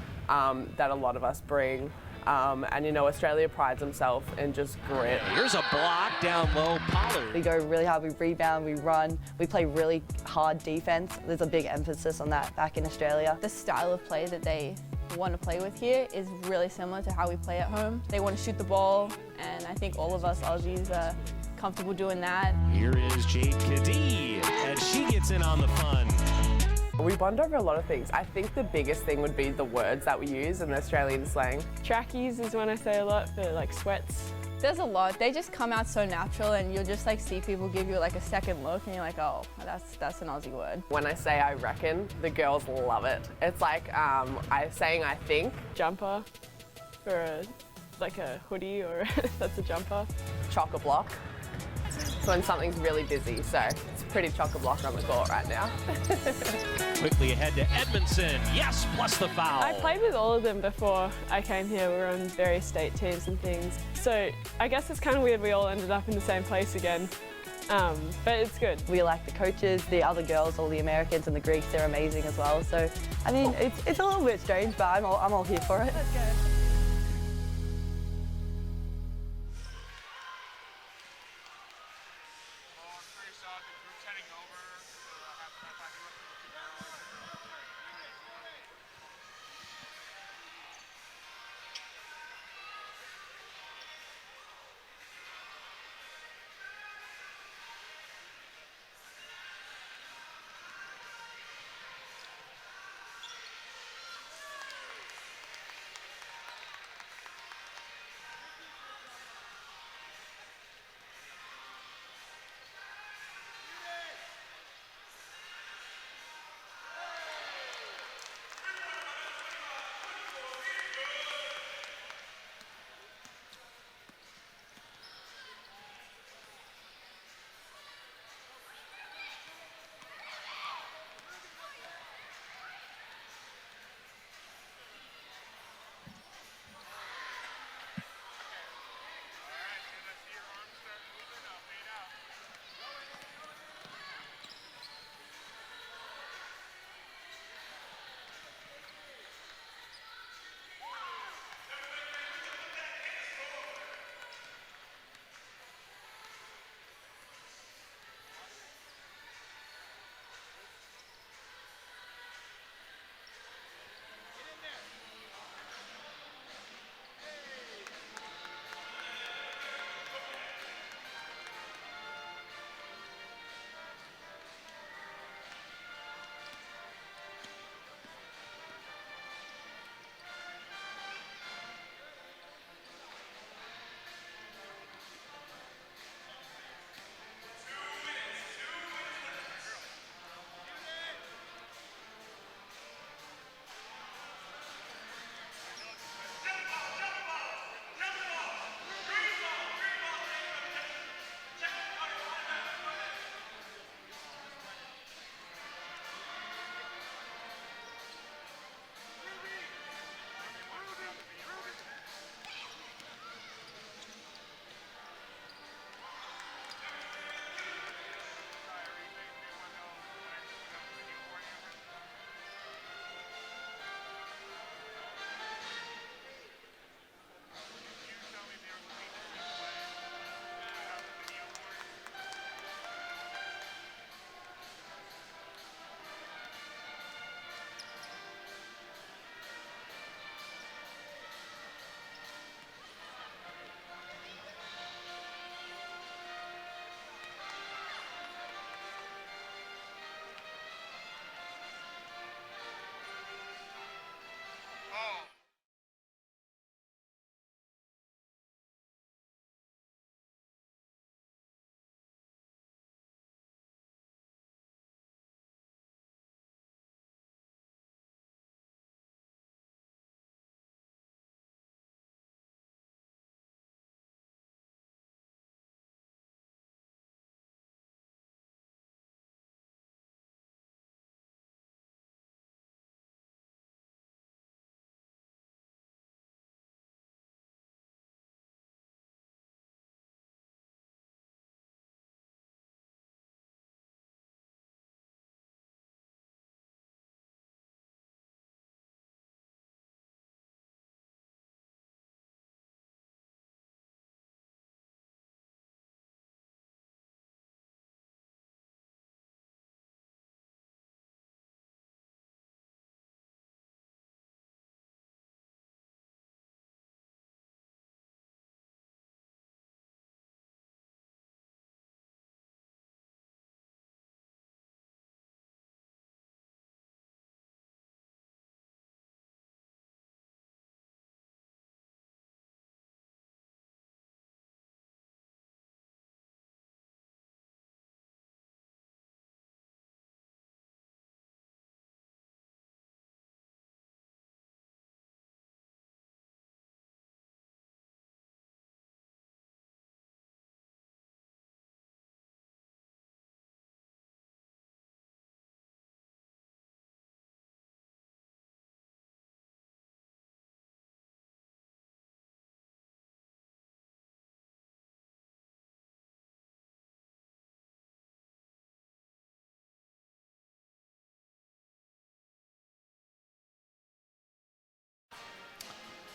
that a lot of us bring. And you know, Australia prides themselves in just grit. Here's a block down low, Pollard. We go really hard, we rebound, we run, we play really hard defense. There's a big emphasis on that back in Australia. The style of play that they want to play with here is really similar to how we play at home. They want to shoot the ball, and I think all of us Aussies are comfortable doing that. Here is Jade Kadee, and she gets in on the fun. We bond over a lot of things. I think the biggest thing would be the words that we use in the Australian slang. Trackies is one I say a lot for like sweats. There's a lot. They just come out so natural, and you'll just like see people give you like a second look, and you're like, oh, that's an Aussie word. When I say I reckon, the girls love it. It's like saying I think. Jumper for like a hoodie, or that's a jumper. Chock-a-block. It's when something's really busy, so it's pretty chock-a-block on the court right now. Quickly ahead to Edmondson. Yes, plus the foul. I played with all of them before I came here. We were on various state teams and things. So I guess it's kind of weird we all ended up in the same place again. But it's good. We like the coaches, the other girls, all the Americans and the Greeks, they're amazing as well. So, I mean, it's a little bit strange, but I'm all here for it. Let's go.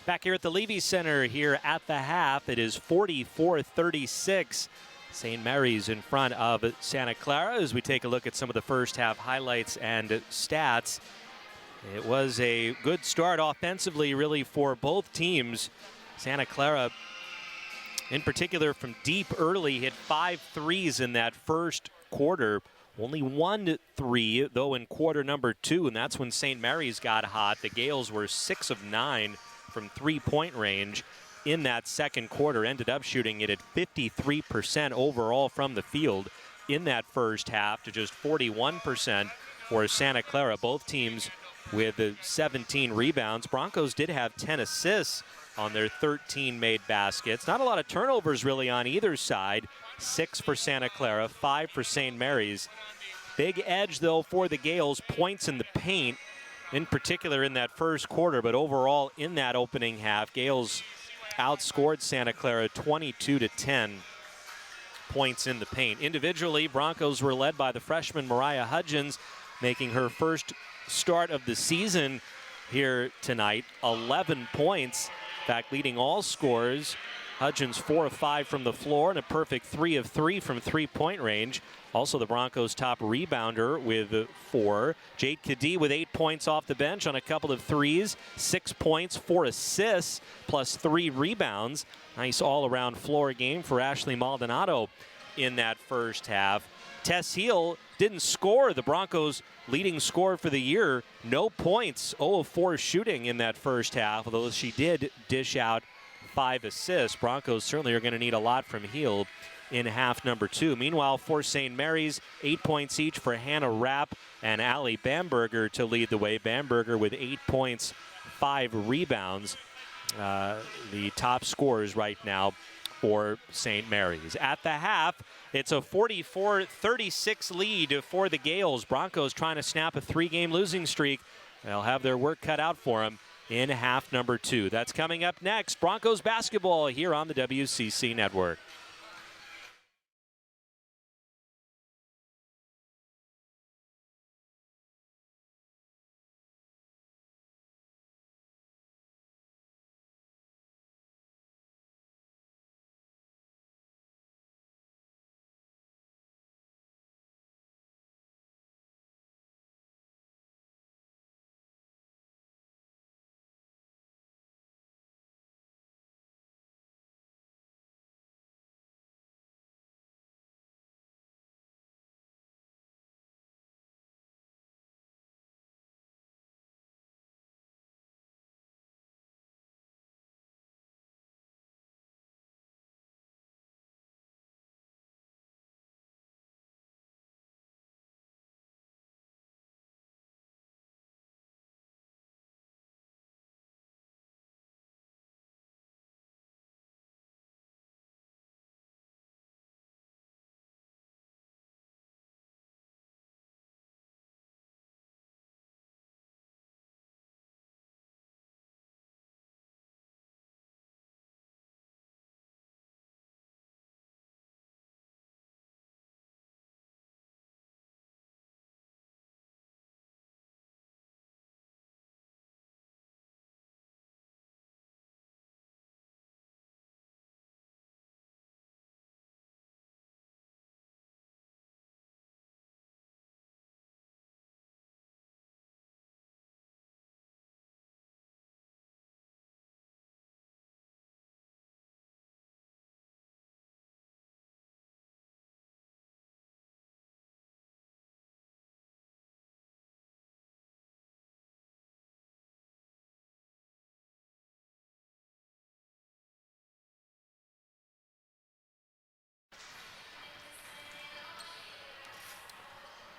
Back here at the Levy Center here at the half, it is 44-36. St. Mary's in front of Santa Clara as we take a look at some of the first half highlights and stats. It was a good start offensively, really, for both teams. Santa Clara, in particular, from deep early, hit 5 threes in that first quarter. Only 1 3, though, in quarter number 2, and that's when St. Mary's got hot. The Gales were 6 of 9 from three-point range in that second quarter. Ended up shooting it at 53% overall from the field in that first half to just 41% for Santa Clara. Both teams with 17 rebounds. Broncos did have 10 assists on their 13 made baskets. Not a lot of turnovers really on either side. 6 for Santa Clara, 5 for St. Mary's. Big edge, though, for the Gales. Points in the paint, in particular in that first quarter, but overall in that opening half, Gales outscored Santa Clara 22-10 points in the paint. Individually, Broncos were led by the freshman Mariah Hudgens, making her first start of the season here tonight. 11 points, in fact, leading all scorers. Hudgens 4 of 5 from the floor and a perfect 3 of 3 from three-point range. Also the Broncos' top rebounder with 4. Jade Kadee with 8 points off the bench on a couple of threes. 6 points, 4 assists, plus 3 rebounds. Nice all-around floor game for Ashley Maldonado in that first half. Tess Heel didn't score. The Broncos' leading scorer for the year. No points, 0 of 4 shooting in that first half, although she did dish out 5 assists. Broncos certainly are going to need a lot from Heel in half number 2. Meanwhile, for St. Mary's, 8 points each for Hannah Rapp and Allie Bamberger to lead the way. Bamberger with 8 points, 5 rebounds. The top scorers right now for St. Mary's. At the half, it's a 44-36 lead for the Gales. Broncos trying to snap a 3-game losing streak. They'll have their work cut out for them in half number 2. That's coming up next. Broncos basketball here on the WCC Network.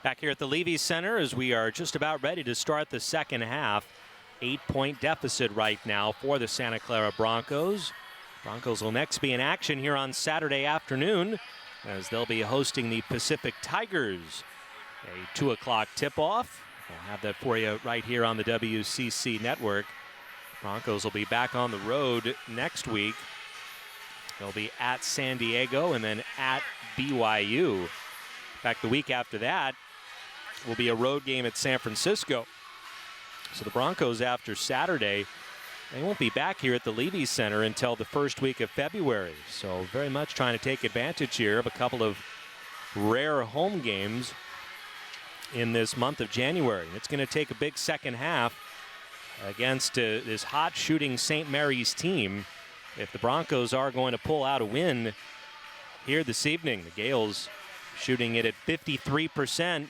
Back here at the Levy Center as we are just about ready to start the second half. 8-point deficit right now for the Santa Clara Broncos. Broncos will next be in action here on Saturday afternoon as they'll be hosting the Pacific Tigers. A 2 o'clock tip-off. We'll have that for you right here on the WCC Network. Broncos will be back on the road next week. They'll be at San Diego and then at BYU. In fact, the week after that will be a road game at San Francisco. So the Broncos, after Saturday, They won't be back here at the Levy Center until the first week of February. So very much trying to take advantage here of a couple of rare home games in this month of January. It's going to take a big second half against this hot shooting St. Mary's team if the Broncos are going to pull out a win here this evening. The Gales shooting it at 53%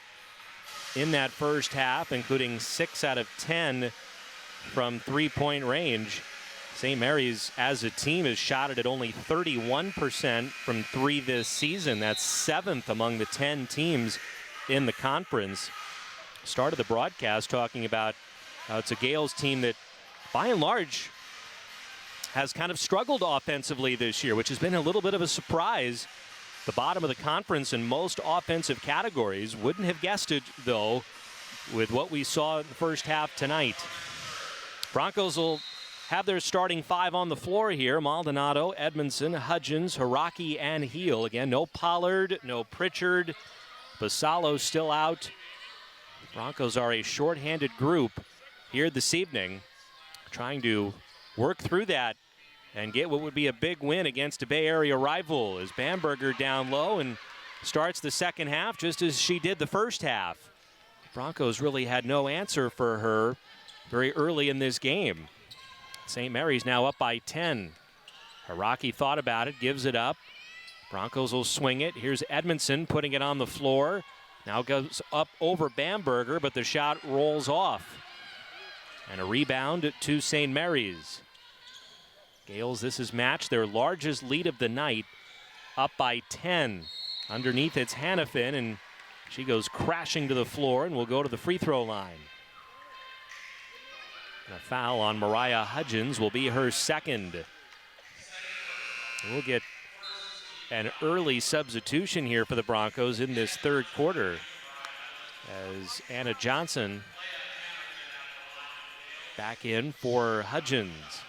in that first half, including 6 out of 10 from three-point range. St. Mary's as a team has shot it at only 31% from 3 this season. That's 7th among the 10 teams in the conference. Started the broadcast talking about how it's a Gales team that, by and large, has kind of struggled offensively this year, which has been a little bit of a surprise. The bottom of the conference in most offensive categories. Wouldn't have guessed it, though, with what we saw in the first half tonight. Broncos will have their starting 5 on the floor here. Maldonado, Edmondson, Hudgens, Haraki, and Heel. Again, no Pollard, no Pritchard. Basalo still out. Broncos are a shorthanded group here this evening, trying to work through that and get what would be a big win against a Bay Area rival. As Bamberger down low and starts the second half just as she did the first half. Broncos really had no answer for her very early in this game. St. Mary's now up by 10. Haraki thought about it, gives it up. Broncos will swing it. Here's Edmondson putting it on the floor. Now goes up over Bamberger, but the shot rolls off. And a rebound to St. Mary's. Gales, this is matched their largest lead of the night, up by 10. Underneath it's Hannafin, and she goes crashing to the floor and will go to the free throw line. And a foul on Mariah Hudgens will be her second. We'll get an early substitution here for the Broncos in this third quarter as Anna Johnson back in for Hudgens.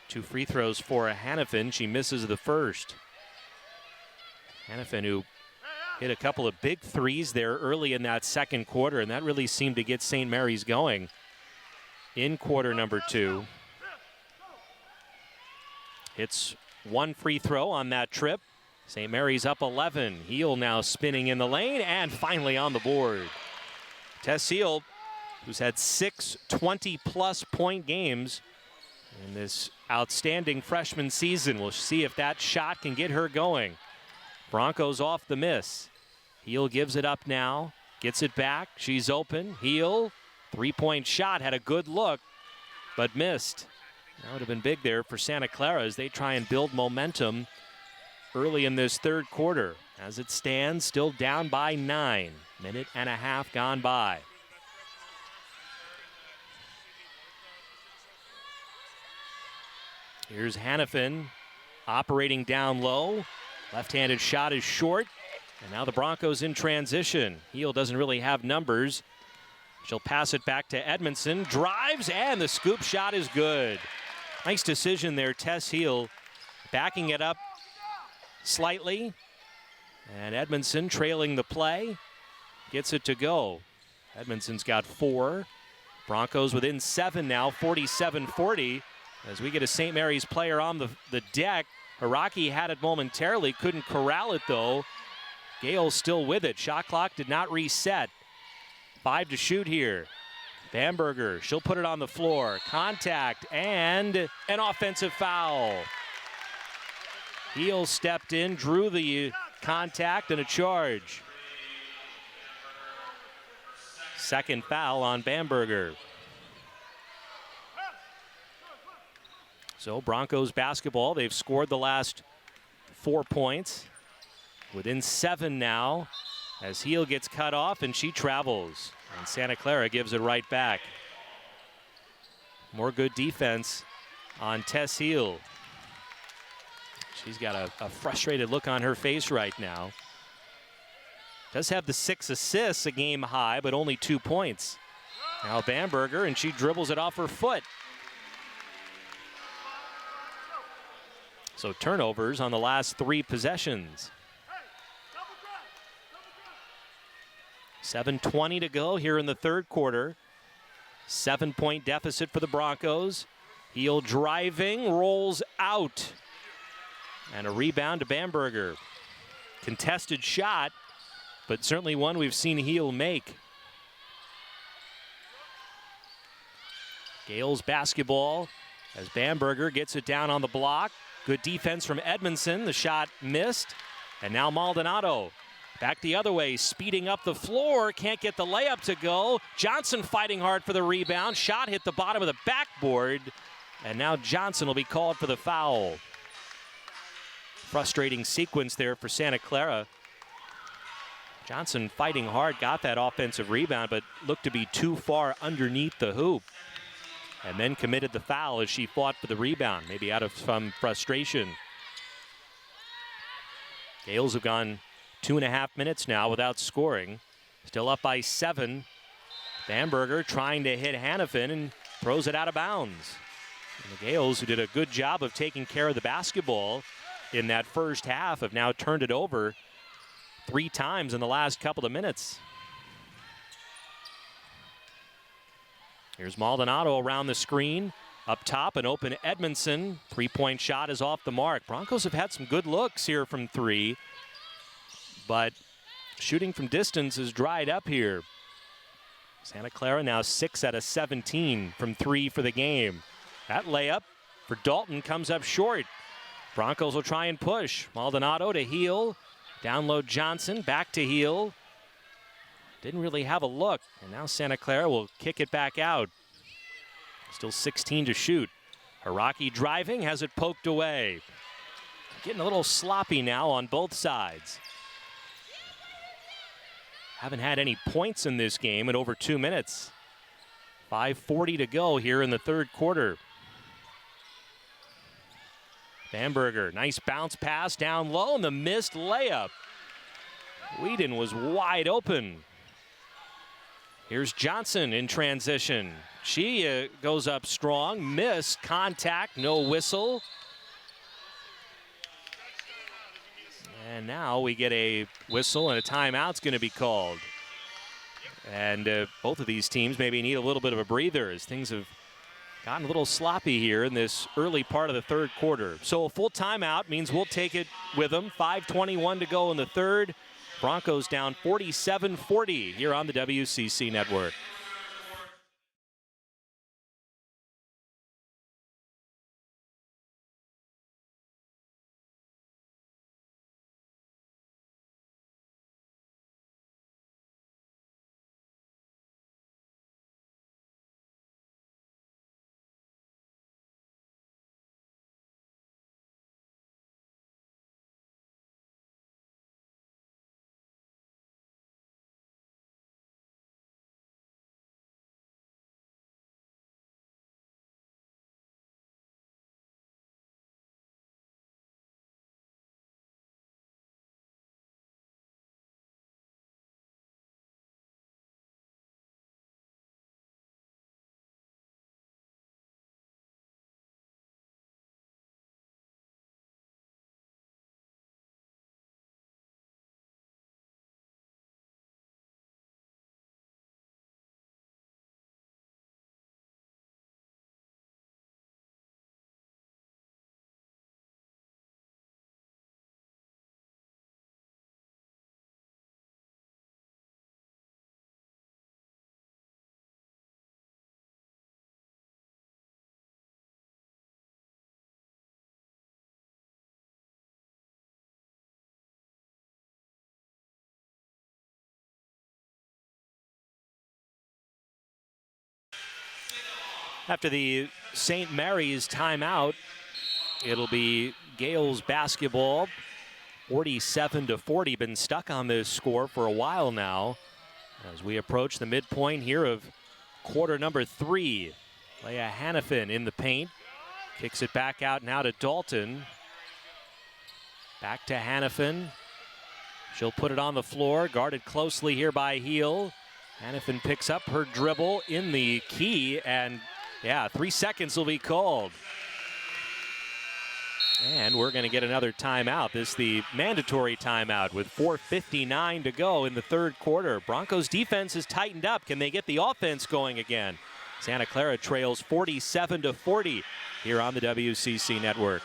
2 free throws for Hannafin. She misses the first. Hannafin, who hit a couple of big threes there early in that second quarter, and that really seemed to get St. Mary's going in quarter number 2. Hits 1 free throw on that trip. St. Mary's up 11. Heel now spinning in the lane and finally on the board. Tess Heel, who's had 6 20-plus point games in this outstanding freshman season. We'll see if that shot can get her going. Broncos off the miss. Heel gives it up now, gets it back. She's open. Heel, 3-point shot, had a good look, but missed. That would have been big there for Santa Clara as they try and build momentum early in this third quarter. As it stands, still down by 9. Minute and a half gone by. Here's Hannafin operating down low. Left-handed shot is short. And now the Broncos in transition. Heel doesn't really have numbers. She'll pass it back to Edmondson. Drives, and the scoop shot is good. Nice decision there, Tess Heel backing it up slightly. And Edmondson trailing the play. Gets it to go. Edmondson's got 4. Broncos within 7 now, 47-40. As we get a St. Mary's player on the deck. Haraki had it momentarily, couldn't corral it though. Gale still with it. Shot clock did not reset. 5 to shoot here. Bamberger, she'll put it on the floor. Contact and an offensive foul. Heel stepped in, drew the contact and a charge. Second foul on Bamberger. So Broncos basketball, they've scored the last 4 points. Within 7 now as Heel gets cut off and she travels. And Santa Clara gives it right back. More good defense on Tess Heel. She's got a frustrated look on her face right now. Does have the 6 assists, a game high, but only 2 points. Now Bamberger, and she dribbles it off her foot. So turnovers on the last 3 possessions. 7:20 to go here in the third quarter. 7-point deficit for the Broncos. Heel driving, rolls out. And a rebound to Bamberger. Contested shot, but certainly one we've seen Heel make. Gales basketball as Bamberger gets it down on the block. Good defense from Edmondson. The shot missed. And now Maldonado back the other way, speeding up the floor. Can't get the layup to go. Johnson fighting hard for the rebound. Shot hit the bottom of the backboard. And now Johnson will be called for the foul. Frustrating sequence there for Santa Clara. Johnson fighting hard, got that offensive rebound, but looked to be too far underneath the hoop. And then committed the foul as she fought for the rebound, maybe out of some frustration. Gales have gone 2.5 minutes now without scoring. Still up by 7. Bamberger trying to hit Hannafin and throws it out of bounds. And the Gales, who did a good job of taking care of the basketball in that first half, have now turned it over 3 times in the last couple of minutes. Here's Maldonado around the screen. Up top, an open Edmondson. 3-point shot is off the mark. Broncos have had some good looks here from 3, but shooting from distance has dried up here. Santa Clara now 6 out of 17 from 3 for the game. That layup for Dalton comes up short. Broncos will try and push. Maldonado to Heel. Down low Johnson, back to Heel. Didn't really have a look, and now Santa Clara will kick it back out. Still 16 to shoot. Haraki driving, has it poked away. Getting a little sloppy now on both sides. Haven't had any points in this game in over 2 minutes. 5:40 to go here in the third quarter. Bamberger, nice bounce pass down low, and the missed layup. Whedon was wide open. Here's Johnson in transition. She goes up strong, missed contact, no whistle. And now we get a whistle and a timeout's going to be called. And both of these teams maybe need a little bit of a breather as things have gotten a little sloppy here in this early part of the third quarter. So a full timeout means we'll take it with them. 5:21 to go in the third. Broncos down 47-40 here on the WCC Network. After the St. Mary's timeout, it'll be Gales basketball. 47-40, been stuck on this score for a while now. As we approach the midpoint here of quarter number 3. Leah Hannafin in the paint. Kicks it back out now to Dalton. Back to Hannafin. She'll put it on the floor, guarded closely here by Heel. Hannafin picks up her dribble in the key, and yeah, 3 seconds will be called. And we're going to get another timeout. This is the mandatory timeout with 4:59 to go in the third quarter. Broncos defense has tightened up. Can they get the offense going again? Santa Clara trails 47-40 here on the WCC Network.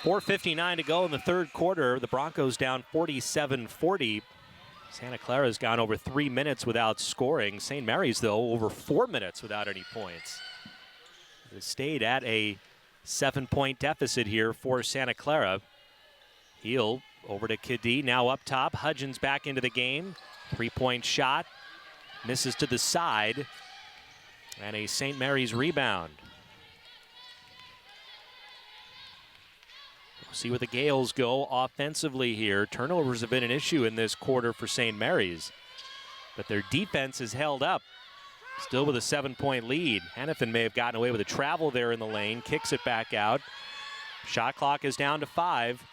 .4:59 to go in the third quarter. The Broncos down 47-40. Santa Clara's gone over 3 minutes without scoring. St. Mary's, though, over 4 minutes without any points. It stayed at a 7-point deficit here for Santa Clara. Heel over to Kadee, now up top. Hudgens back into the game. 3-point shot. Misses to the side. And a St. Mary's rebound. See where the Gales go offensively here. Turnovers have been an issue in this quarter for St. Mary's, but their defense is held up. Still with a 7-point lead. Hannafin may have gotten away with a travel there in the lane. Kicks it back out. Shot clock is down to 5.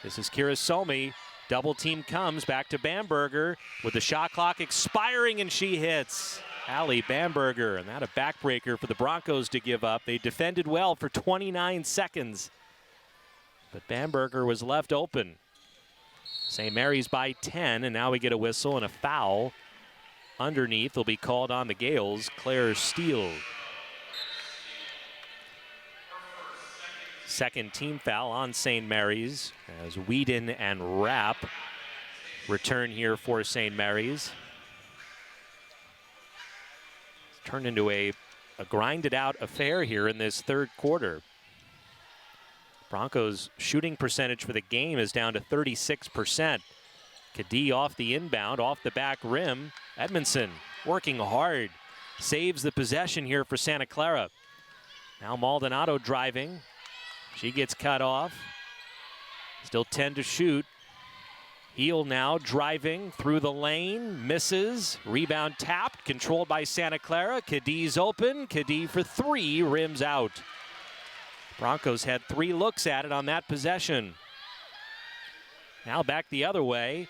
This is Kira Somi. Double team comes back to Bamberger with the shot clock expiring, and she hits. Allie Bamberger, and that a backbreaker for the Broncos to give up. They defended well for 29 seconds. But Bamberger was left open. St. Mary's by 10, and now we get a whistle and a foul. Underneath will be called on the Gales. Claire Steele. Second team foul on St. Mary's as Whedon and Rapp return here for St. Mary's. It's turned into a grinded out affair here in this third quarter. Broncos' shooting percentage for the game is down to 36%. Kadee off the inbound, off the back rim. Edmondson working hard, saves the possession here for Santa Clara. Now Maldonado driving. She gets cut off. Still 10 to shoot. Heel now driving through the lane, misses. Rebound tapped, controlled by Santa Clara. Kadee's open. Kadee for 3, rims out. Broncos had 3 looks at it on that possession. Now back the other way.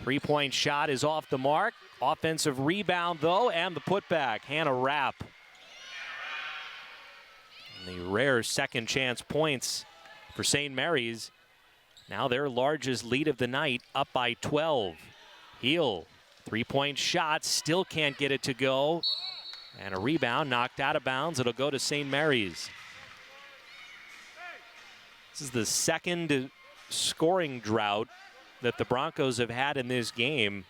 3-point shot is off the mark. Offensive rebound, though, and the putback. Hannah Rapp. And the rare second chance points for St. Mary's. Now their largest lead of the night, up by 12. Heel, 3-point shot, still can't get it to go. And a rebound knocked out of bounds. It'll go to St. Mary's. This is the second scoring drought that the Broncos have had in this game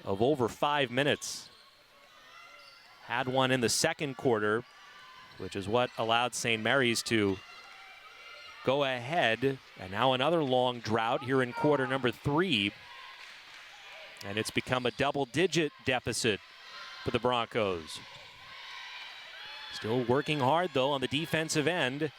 of over 5 minutes. Had one in the second quarter, which is what allowed St. Mary's to go ahead. And now another long drought here in quarter number 3. And it's become a double-digit deficit for the Broncos. Still working hard, though, on the defensive end.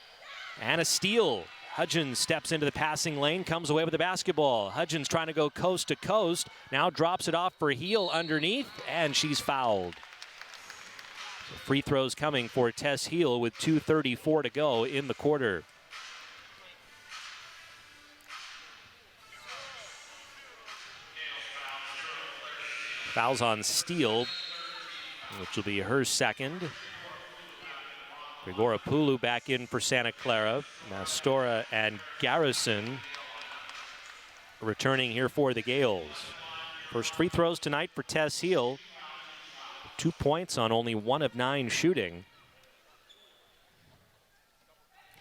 And a steal. Hudgens steps into the passing lane, comes away with the basketball. Hudgens trying to go coast to coast. Now drops it off for Heel underneath, and she's fouled. So free throws coming for Tess Heel with 2:34 to go in the quarter. Fouls on Steele, which will be her second. Grigoropoulos back in for Santa Clara. Mastora and Garrison returning here for the Gales. First free throws tonight for Tess Heel. 2 points on only 1 of 9 shooting.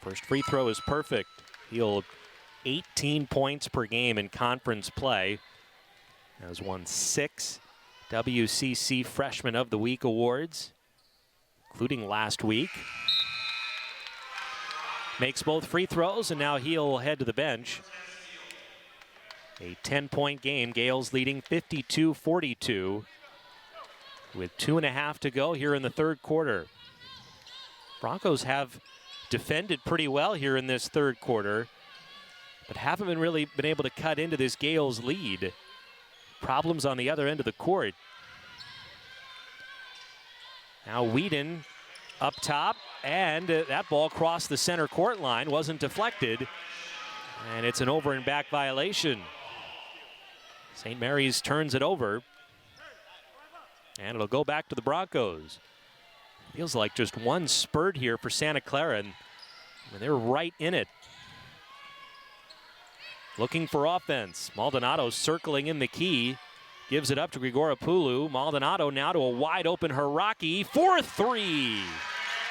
First free throw is perfect. Heel 18 points per game in conference play. Has won 6 WCC Freshman of the Week awards, including last week. Makes both free throws, and now he'll head to the bench. A 10-point game, Gales leading 52-42 with 2.5 to go here in the third quarter. Broncos have defended pretty well here in this third quarter, but haven't really been able to cut into this Gales lead. Problems on the other end of the court. Now Whedon up top, and that ball crossed the center court line, wasn't deflected, and it's an over and back violation. St. Mary's turns it over, and it'll go back to the Broncos. Feels like just one spurt here for Santa Clara, and they're right in it. Looking for offense. Maldonado circling in the key. Gives it up to Grigoropoulos. Maldonado now to a wide open Hiraki for 3.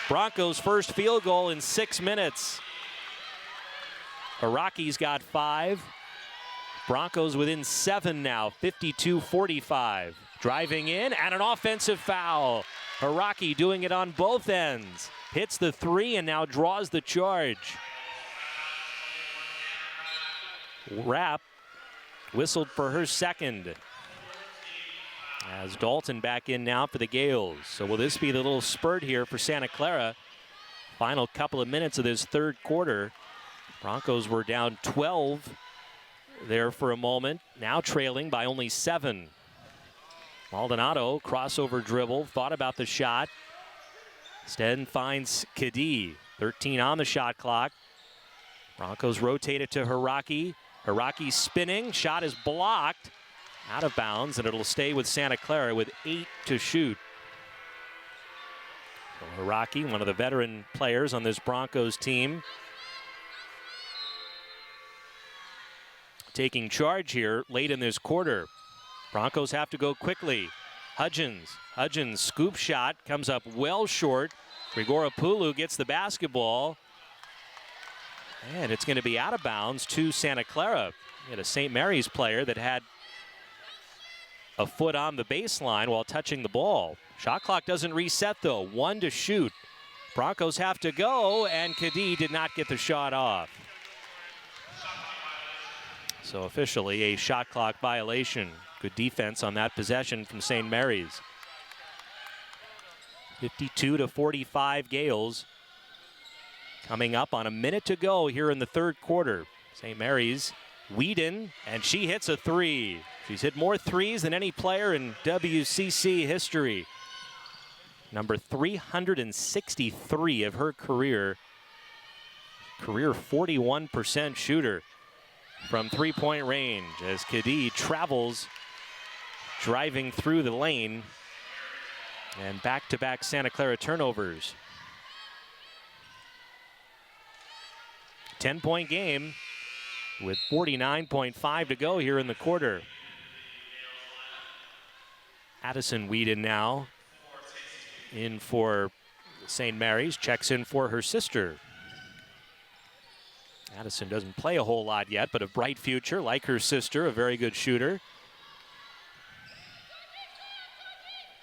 Broncos' first field goal in 6 minutes. Hiraki's got 5. Broncos within 7 now, 52-45. Driving in, and an offensive foul. Hiraki doing it on both ends. Hits the 3 and now draws the charge. Rapp whistled for her second. As Dalton back in now for the Gales. So will this be the little spurt here for Santa Clara? Final couple of minutes of this third quarter. Broncos were down 12 there for a moment. Now trailing by only 7. Maldonado, crossover dribble, thought about the shot. Instead finds Kadee. 13 on the shot clock. Broncos rotate it to Hiraki. Hiraki spinning, shot is blocked. Out of bounds, and it'll stay with Santa Clara with 8 to shoot. So Hiraki, one of the veteran players on this Broncos team, taking charge here late in this quarter. Broncos have to go quickly. Hudgens scoop shot, comes up well short. Grigoropoulos gets the basketball, and it's going to be out of bounds to Santa Clara. We had a St. Mary's player that had a foot on the baseline while touching the ball. Shot clock doesn't reset though. 1 to shoot. Broncos have to go, and Kadee did not get the shot off. So officially a shot clock violation. Good defense on that possession from St. Mary's. 52-45 Gales. Coming up on a minute to go here in the third quarter. St. Mary's, Whedon, and she hits a 3. She's hit more 3s than any player in WCC history. Number 363 of her career. Career 41% shooter from three-point range as Kadee travels, driving through the lane, and back-to-back Santa Clara turnovers. 10-point game with 49.5 to go here in the quarter. Addison Whedon now in for St. Mary's, checks in for her sister. Addison doesn't play a whole lot yet, but a bright future, like her sister, a very good shooter.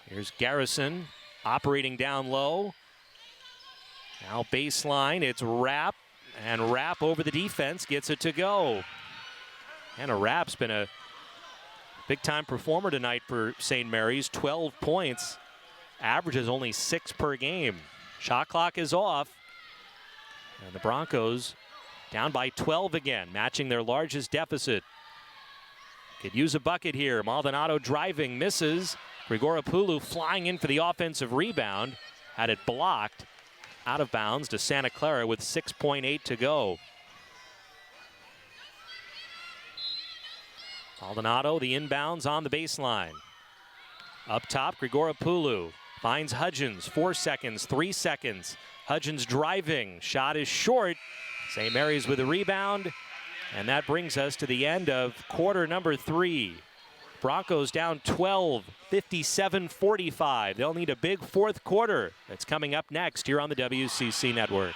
Here's Garrison operating down low. Now baseline, it's Rapp, and Rapp over the defense gets it to go. Anna Rapp's been a big-time performer tonight for St. Mary's. 12 points, averages only 6 per game. Shot clock is off, and the Broncos down by 12 again, matching their largest deficit. Could use a bucket here. Maldonado driving, misses. Grigoropoulos flying in for the offensive rebound. Had it blocked. Out of bounds to Santa Clara with 6.8 to go. Maldonado, the inbounds on the baseline. Up top, Grigoropoulos finds Hudgens. 4 seconds, 3 seconds. Hudgens driving. Shot is short. St. Mary's with a rebound. And that brings us to the end of quarter number 3. Broncos down 12, 57-45. They'll need a big fourth quarter. That's coming up next here on the WCC Network.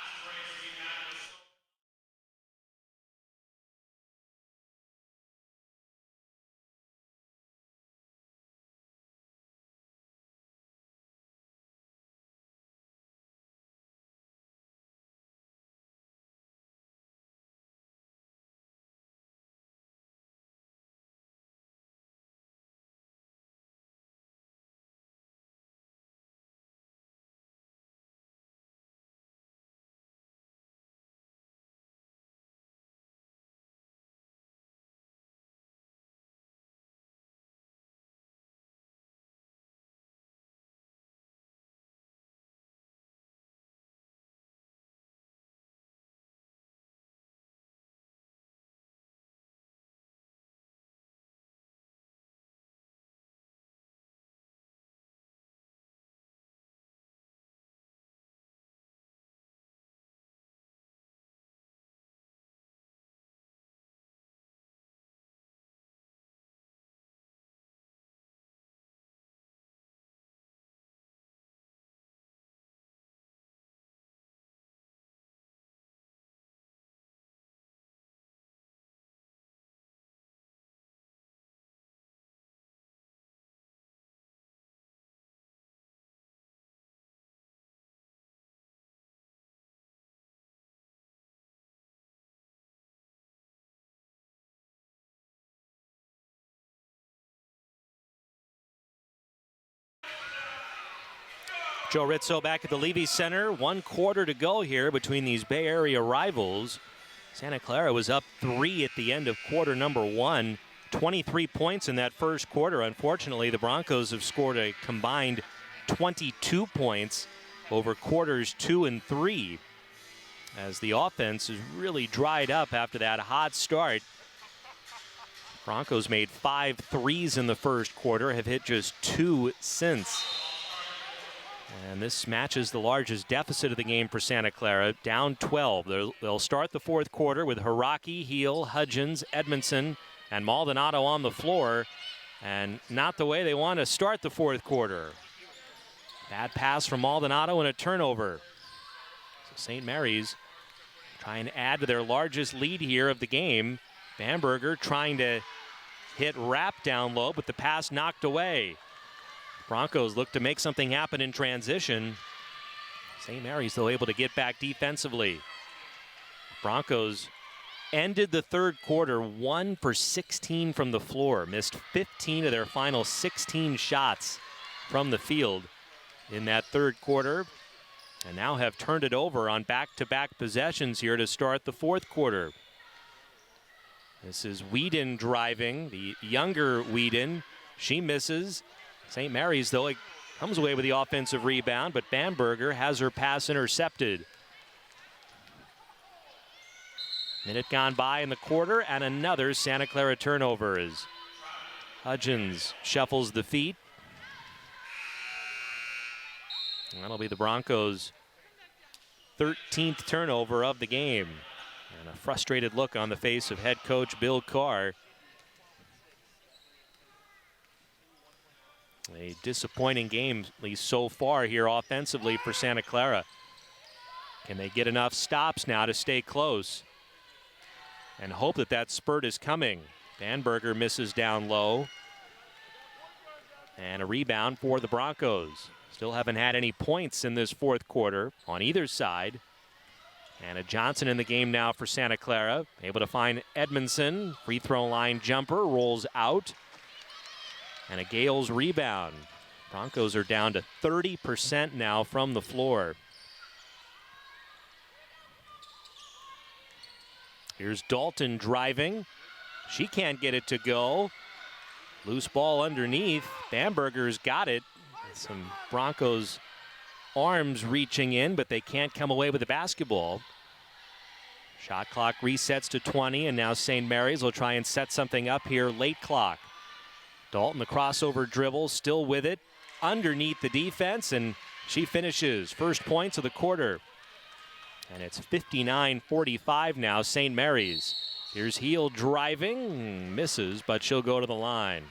Joe Rizzo back at the Levy Center. 1 quarter to go here between these Bay Area rivals. Santa Clara was up 3 at the end of quarter number 1. 23 points in that first quarter. Unfortunately, the Broncos have scored a combined 22 points over quarters 2 and 3, as the offense has really dried up after that hot start. Broncos made 5 threes in the first quarter, have hit just 2 since. And this matches the largest deficit of the game for Santa Clara, down 12. They'll start the fourth quarter with Haraki, Heel, Hudgens, Edmondson, and Maldonado on the floor. And not the way they want to start the fourth quarter. Bad pass from Maldonado and a turnover. So St. Mary's trying to add to their largest lead here of the game. Bamberger trying to hit Rapp down low, but the pass knocked away. Broncos look to make something happen in transition. St. Mary's, though, able to get back defensively. Broncos ended the third quarter 1 for 16 from the floor. Missed 15 of their final 16 shots from the field in that third quarter. And now have turned it over on back-to-back possessions here to start the fourth quarter. This is Whedon driving, the younger Whedon. She misses. St. Mary's, though, comes away with the offensive rebound, but Bamberger has her pass intercepted. Minute gone by in the quarter, and another Santa Clara turnover as Hudgens shuffles the feet. And that'll be the Broncos' 13th turnover of the game. And a frustrated look on the face of head coach Bill Carr. A disappointing game, at least so far here offensively for Santa Clara. Can they get enough stops now to stay close and hope that that spurt is coming? Bamberger misses down low. And a rebound for the Broncos. Still haven't had any points in this fourth quarter on either side. Anna Johnson in the game now for Santa Clara. Able to find Edmondson. Free throw line jumper, rolls out. And a Gales rebound. Broncos are down to 30% now from the floor. Here's Dalton driving. She can't get it to go. Loose ball underneath. Bamberger's got it. Some Broncos arms reaching in, but they can't come away with the basketball. Shot clock resets to 20, and now St. Mary's will try and set something up here late clock. Dalton, the crossover dribble, still with it, underneath the defense, and she finishes. First points of the quarter. And it's 59-45 now, St. Mary's. Here's Heel driving, misses, but she'll go to the line.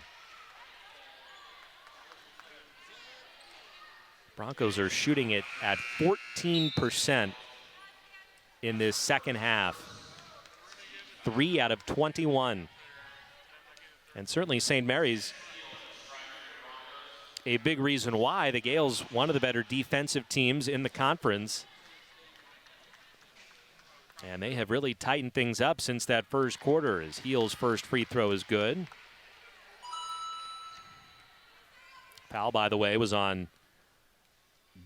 Broncos are shooting it at 14% in this second half. 3 out of 21. And certainly St. Mary's, a big reason why. The Gales, one of the better defensive teams in the conference. And they have really tightened things up since that first quarter, as Heel's first free throw is good. Foul, by the way, was on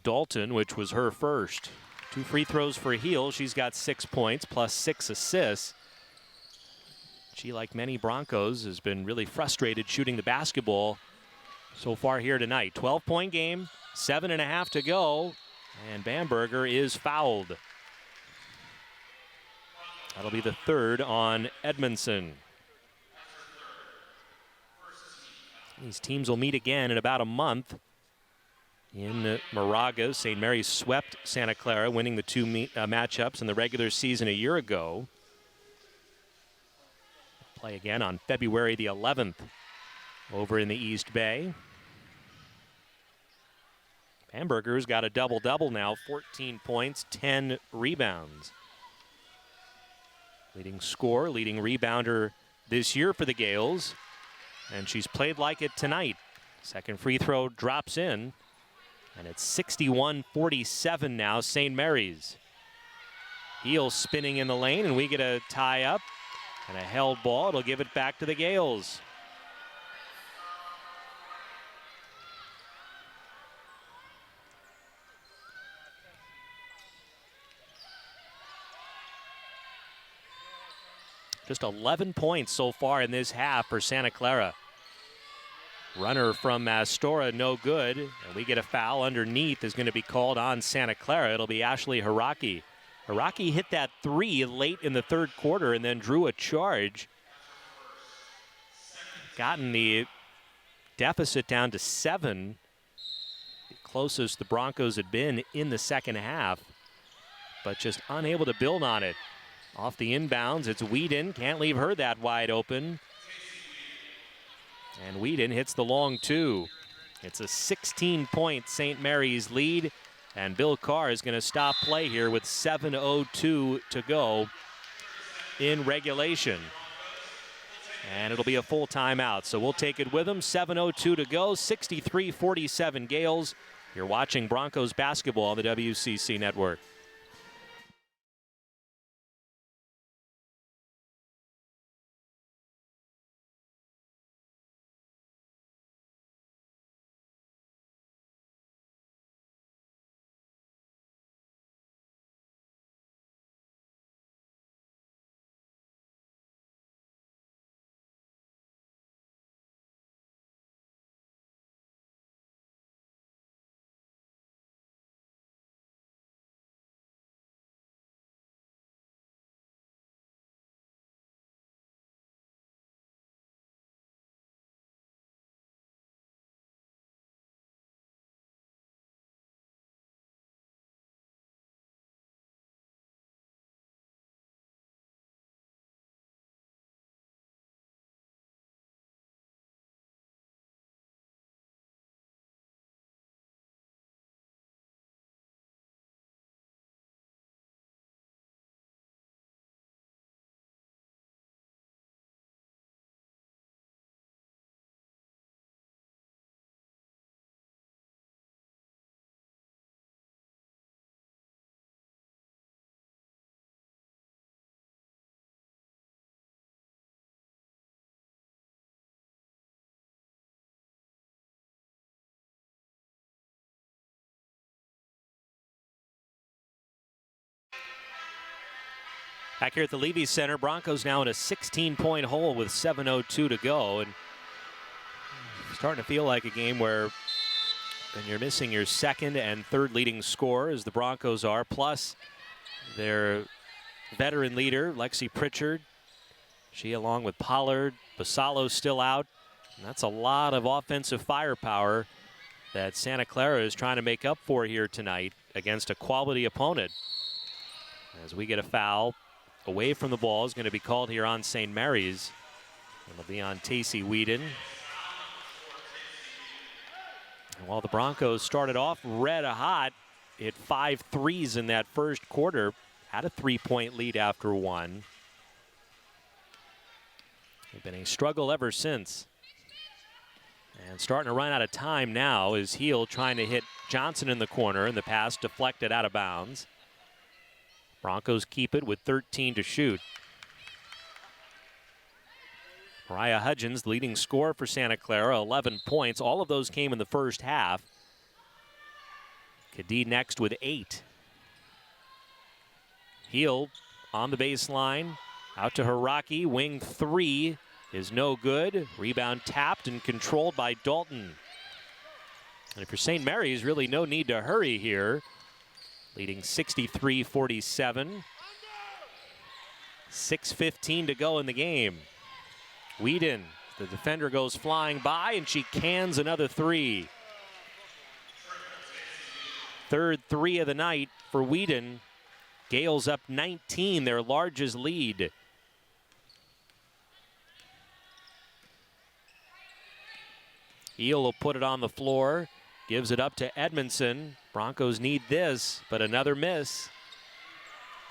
Dalton, which was her first. 2 free throws for Heel. She's got 6 points plus 6 assists. She, like many Broncos, has been really frustrated shooting the basketball so far here tonight. 12-point game, 7.5 to go, and Bamberger is fouled. That'll be the third on Edmondson. These teams will meet again in about a month in Moraga. St. Mary's swept Santa Clara, winning the 2 matchups in the regular season a year ago. Play again on February the 11th over in the East Bay. Bamberger's got a double-double now, 14 points, 10 rebounds. Leading scorer, leading rebounder this year for the Gales. And she's played like it tonight. Second free throw drops in. And it's 61-47 now, St. Mary's. Heel spinning in the lane, and we get a tie up. And a held ball, it'll give it back to the Gales. Just 11 points so far in this half for Santa Clara. Runner from Astora, no good. And we get a foul underneath, is going to be called on Santa Clara. It'll be Ashley Haraki. Haraki hit that 3 late in the third quarter and then drew a charge. Gotten the deficit down to 7. The closest the Broncos had been in the second half, but just unable to build on it. Off the inbounds, it's Whedon. Can't leave her that wide open. And Whedon hits the long 2. It's a 16-point St. Mary's lead. And Bill Carr is going to stop play here with 7:02 to go in regulation. And it'll be a full timeout, so we'll take it with them. 7:02 to go, 63-47 Gales. You're watching Broncos basketball on the WCC Network. Back here at the Levy Center, Broncos now in a 16-point hole with 7:02 to go. And starting to feel like a game where when you're missing your second and third leading scorer, as the Broncos are, plus their veteran leader, Lexi Pritchard. She, along with Pollard, Basalo's still out. And that's a lot of offensive firepower that Santa Clara is trying to make up for here tonight against a quality opponent. As we get a foul away from the ball is going to be called here on St. Mary's. It'll be on Tacey Whedon. And while the Broncos started off red hot, hit 5 threes in that first quarter, had a 3-point lead after one. They've been a struggle ever since. And starting to run out of time now is Heel trying to hit Johnson in the corner, and the pass deflected out of bounds. Broncos keep it with 13 to shoot. Mariah Hudgens, leading scorer for Santa Clara, 11 points. All of those came in the first half. Kadee next with 8. Heel on the baseline, out to Hiraki, wing 3 is no good. Rebound tapped and controlled by Dalton. And for St. Mary's, really no need to hurry here. Leading 63-47. 6:15 to go in the game. Whedon, the defender goes flying by, and she cans another 3. Third 3 of the night for Whedon. Gales up 19, their largest lead. Heel will put it on the floor, gives it up to Edmondson. Broncos need this, but another miss.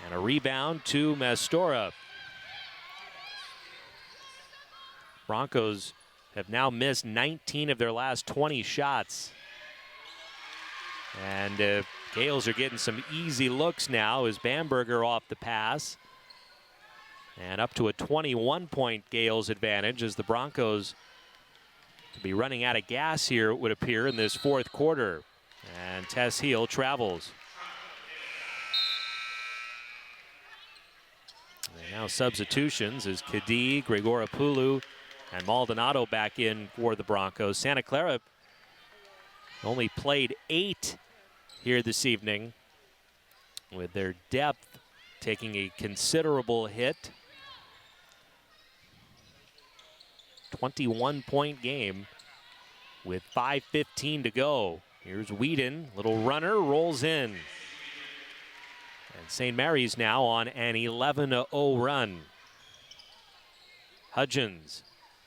And a rebound to Mastora. Broncos have now missed 19 of their last 20 shots. And Gales are getting some easy looks now as Bamberger off the pass. And up to a 21-point Gales advantage as the Broncos to be running out of gas here, it would appear, in this fourth quarter. And Tess Heel travels. And now substitutions as Kadee, Gregoropoulos, and Maldonado back in for the Broncos. Santa Clara only played 8 here this evening, with their depth taking a considerable hit. 21-point game with 5:15 to go. Here's Whedon, little runner, rolls in. And St. Mary's now on an 11-0 run. Hudgens,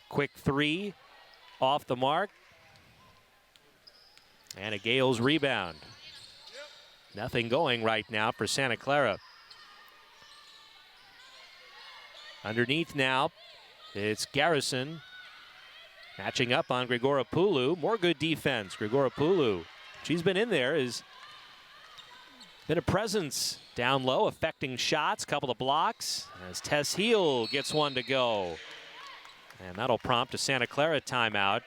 quick 3, off the mark. And a Gales rebound. Nothing going right now for Santa Clara. Underneath now, it's Garrison matching up on Gregoropoulos. More good defense. Gregoropoulos, she's been in there, has been a presence down low, affecting shots, couple of blocks, as Tess Heel gets one to go. And that'll prompt a Santa Clara timeout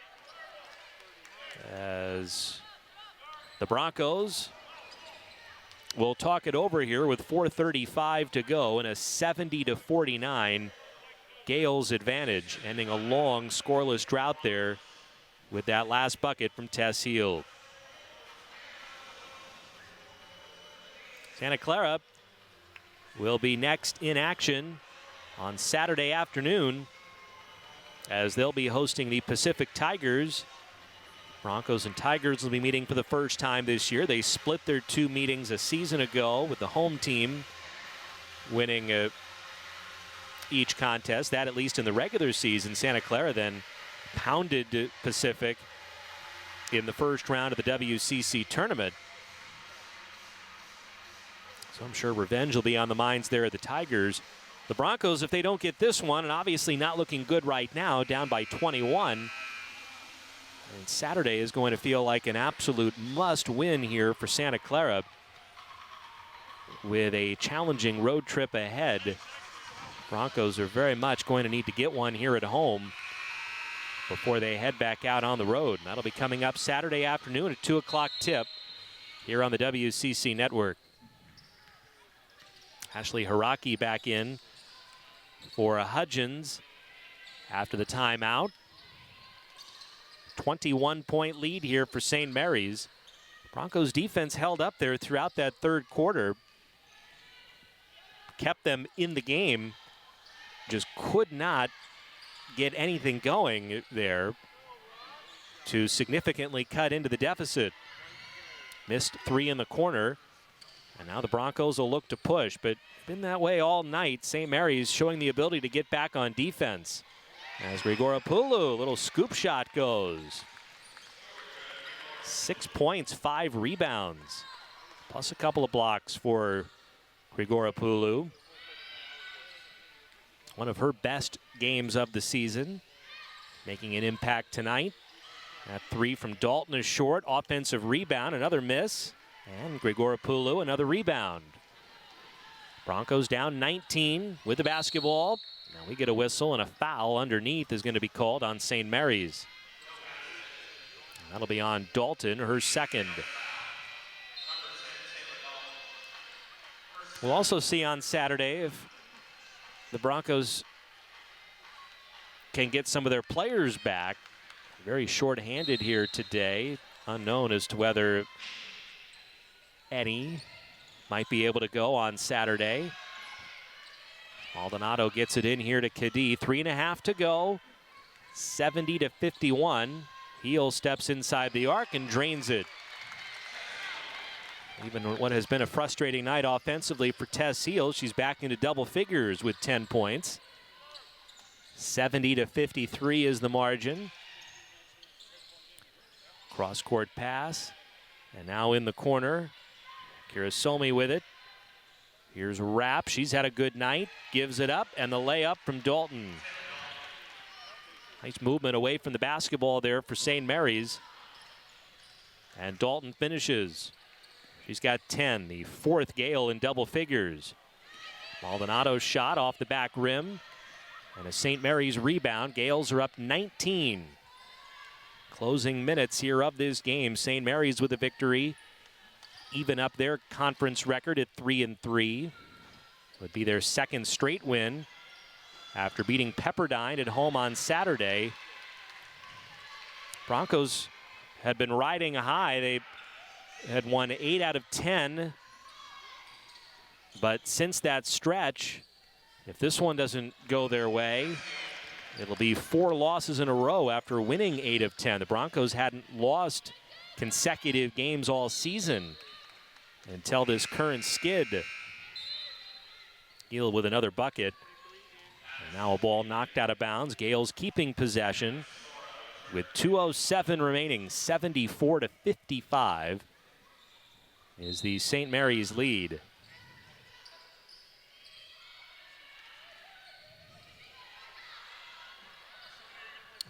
as the Broncos will talk it over here with 4:35 to go in a 70-49 Gales advantage, ending a long scoreless drought there with that last bucket from Tess Heel. Santa Clara will be next in action on Saturday afternoon as they'll be hosting the Pacific Tigers. Broncos and Tigers will be meeting for the first time this year. They split their 2 meetings a season ago, with the home team winning each contest. That, at least in the regular season. Santa Clara then pounded Pacific in the first round of the WCC tournament. So I'm sure revenge will be on the minds there of the Tigers. The Broncos, if they don't get this one, and obviously not looking good right now, down by 21. And Saturday is going to feel like an absolute must-win here for Santa Clara, with a challenging road trip ahead. Broncos are very much going to need to get one here at home before they head back out on the road. And that'll be coming up Saturday afternoon at 2 o'clock tip here on the WCC Network. Ashley Hiraki back in for Hudgens after the timeout. 21-point lead here for St. Mary's. Broncos defense held up there throughout that third quarter. Kept them in the game. Just could not get anything going there. to significantly cut into the deficit. Missed 3 in the corner, and now the Broncos will look to push, but been that way all night. St. Mary's showing the ability to get back on defense. As Grigoropoulos, little scoop shot goes. 6 points, 5 rebounds, plus a couple of blocks for Grigoropoulos. One of her best games of the season, making an impact tonight. That 3 from Dalton is short. Offensive rebound, another miss. And Grigoropoulos, another rebound. Broncos down 19 with the basketball. Now we get a whistle, and a foul underneath is going to be called on St. Mary's. And that'll be on Dalton, her second. We'll also see on Saturday if the Broncos can get some of their players back. Very short-handed here today. Unknown as to whether any might be able to go on Saturday. Maldonado gets it in here to Cadee. 3.5 to go. 70-51. Heel steps inside the arc and drains it. Even what has been a frustrating night offensively for Tess Heel, she's back into double figures with 10 points. 70-53 is the margin. Cross-court pass. And now in the corner. Kirasomi with it. Here's Rapp. She's had a good night. Gives it up, and the layup from Dalton. Nice movement away from the basketball there for St. Mary's. And Dalton finishes. She's got 10, the 4th Gale in double figures. Maldonado's shot off the back rim. And a St. Mary's rebound. Gales are up 19. Closing minutes here of this game. St. Mary's with a victory. Even up their conference record at 3-3. Would be their 2nd straight win after beating Pepperdine at home on Saturday. Broncos had been riding high. They had won 8 out of 10. But since that stretch, if this one doesn't go their way, it'll be 4 losses in a row after winning 8 of 10. The Broncos hadn't lost consecutive games all season until this current skid. Heel with another bucket. And now a ball knocked out of bounds. Gales keeping possession with 2:07 remaining. 74-55 is the St. Mary's lead.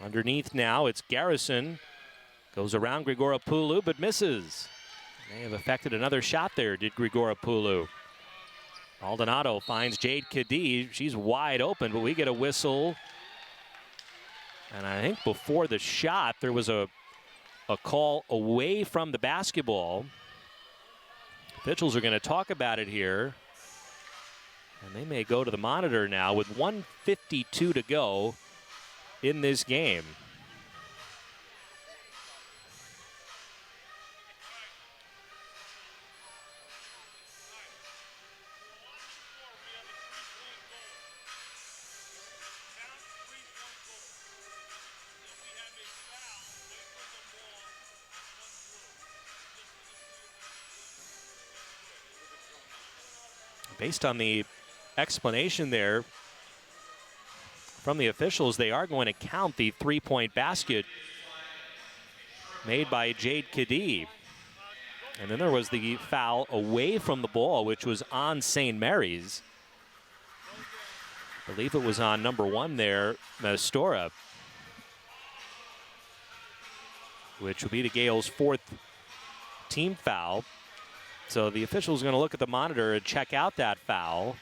Underneath now, it's Garrison. Goes around Grigoropoulos, but misses. May have affected another shot there, did Grigoropoulos. Maldonado finds Jade Cadee. She's wide open, but we get a whistle. And I think before the shot, there was a call away from the basketball. Officials are going to talk about it here. And they may go to the monitor now with 1:52 to go in this game. Based on the explanation there from the officials, they are going to count the 3-point basket made by Jade Cadee. And then there was the foul away from the ball, which was on St. Mary's. I believe it was on number 1 there, Mestora, which will be the Gales' 4th team foul. So the official's going to look at the monitor and check out that foul.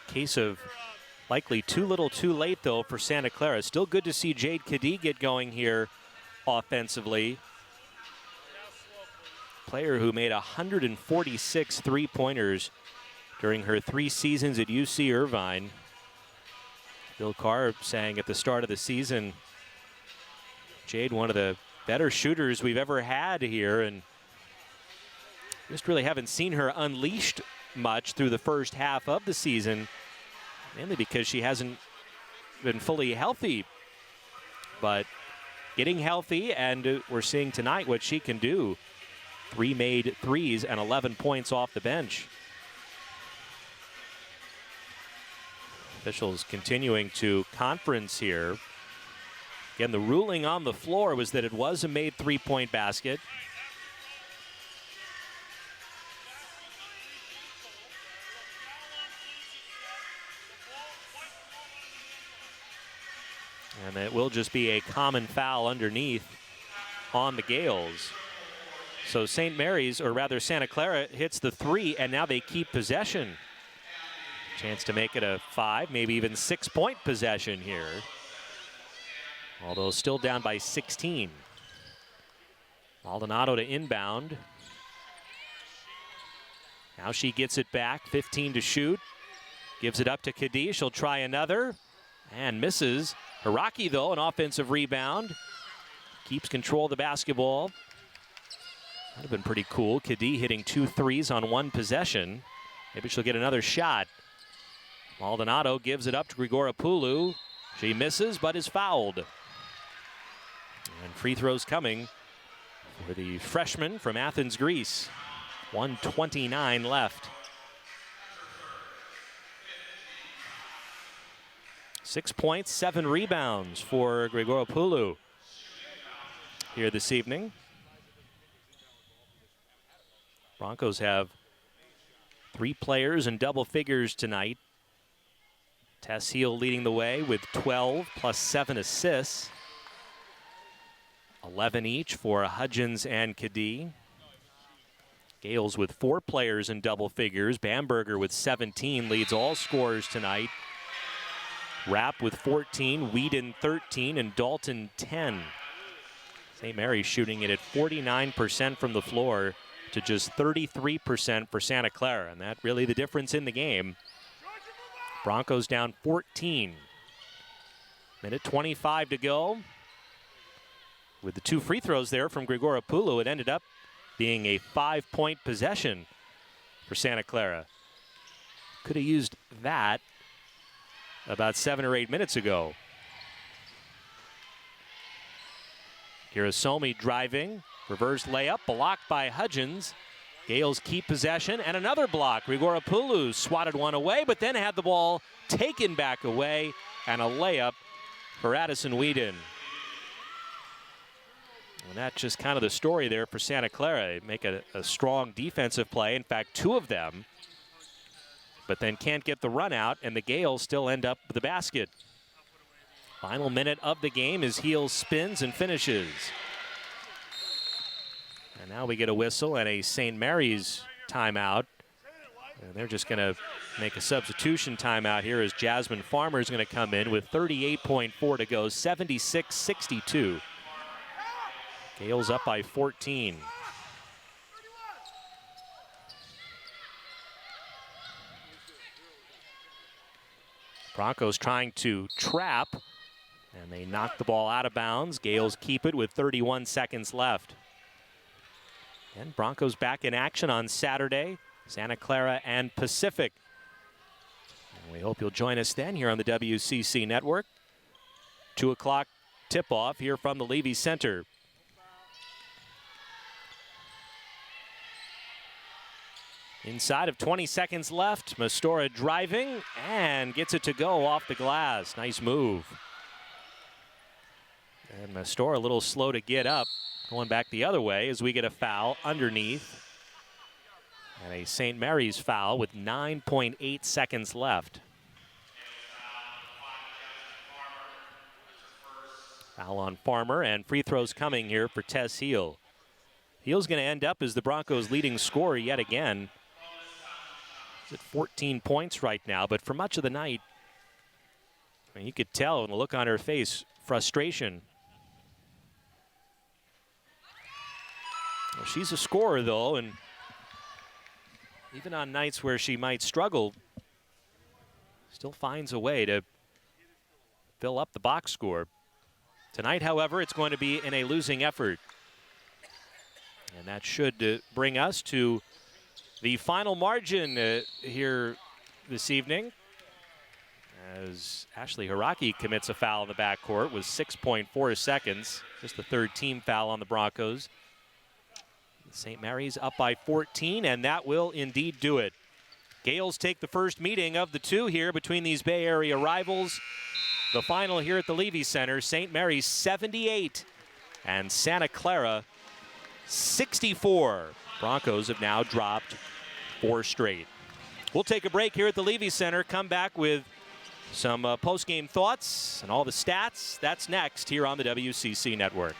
Case of likely too little too late, though, for Santa Clara. Still good to see Jade Cadee get going here offensively. Player who made 146 three-pointers during her 3 seasons at UC Irvine. Bill Carr saying at the start of the season, Jade, one of the better shooters we've ever had here, and just really haven't seen her unleashed much through the first half of the season. mainly because she hasn't been fully healthy. But getting healthy, and we're seeing tonight what she can do. 3 made threes and 11 points off the bench. Officials continuing to conference here. Again, the ruling on the floor was that it was a made 3-point basket. And it will just be a common foul underneath on the Gales. So St. Mary's, or rather Santa Clara, hits the 3, and now they keep possession. Chance to make it a 5, maybe even 6-point possession here. Although still down by 16. Maldonado to inbound. Now she gets it back, 15 to shoot. Gives it up to Cadiz, she'll try another, and misses. Hiraki, though, an offensive rebound. Keeps control of the basketball. That'd have been pretty cool. Cadiz hitting 2 threes on 1 possession. Maybe she'll get another shot. Maldonado gives it up to Grigoropoulos. She misses, but is fouled. And free throws coming for the freshman from Athens, Greece. 1:29 left. 6 points, 7 rebounds for Grigoropoulos here this evening. Broncos have 3 players in double figures tonight. Tess Heel leading the way with 12 plus 7 assists. 11 each for Hudgens and Cadiz. Gales with 4 players in double figures. Bamberger with 17 leads all scorers tonight. Rapp with 14, Whedon 13, and Dalton 10. St. Mary's shooting it at 49% from the floor to just 33% for Santa Clara, and that really the difference in the game. Broncos down 14. Minute 25 to go. With the 2 free throws there from Grigoropoulos, it ended up being a 5-point possession for Santa Clara. Could have used that about 7 or 8 minutes ago. Kirasomi driving, reverse layup, blocked by Hudgens. Gales keep possession, and another block. Grigoropoulos swatted one away, but then had the ball taken back away, and a layup for Addison Whedon. And that's just kind of the story there for Santa Clara. They make a strong defensive play, in fact, 2 of them, but then can't get the run out, and the Gales still end up with the basket. Final minute of the game as Heel spins and finishes. And now we get a whistle and a St. Mary's timeout. And they're just going to make a substitution timeout here as Jasmine Farmer is going to come in with 38.4 to go, 76-62. Gales up by 14. Broncos trying to trap, and they knock the ball out of bounds. Gales keep it with 31 seconds left. And Broncos back in action on Saturday, Santa Clara and Pacific. And we hope you'll join us then here on the WCC Network. 2 o'clock tip-off here from the Levy Center. Inside of 20 seconds left, Mastora driving and gets it to go off the glass. Nice move. And Mastora a little slow to get up. Going back the other way as we get a foul underneath. And a St. Mary's foul with 9.8 seconds left. Foul on Farmer, and free throws coming here for Tess Heel. Heel's going to end up as the Broncos' leading scorer yet again. He's at 14 points right now, but for much of the night, I mean, you could tell in the look on her face, frustration. Well, she's a scorer, though, and even on nights where she might struggle, still finds a way to fill up the box score. Tonight, however, it's going to be in a losing effort. And that should bring us to the final margin here this evening. as Ashley Hiraki commits a foul in the backcourt with 6.4 seconds. Just the third team foul on the Broncos. St. Mary's up by 14, and that will indeed do it. Gales take the first meeting of the two here between these Bay Area rivals. The final here at the Levy Center, St. Mary's 78 and Santa Clara 64. Broncos have now dropped 4 straight. We'll take a break here at the Levy Center, come back with some post-game thoughts and all the stats. That's next here on the WCC Network.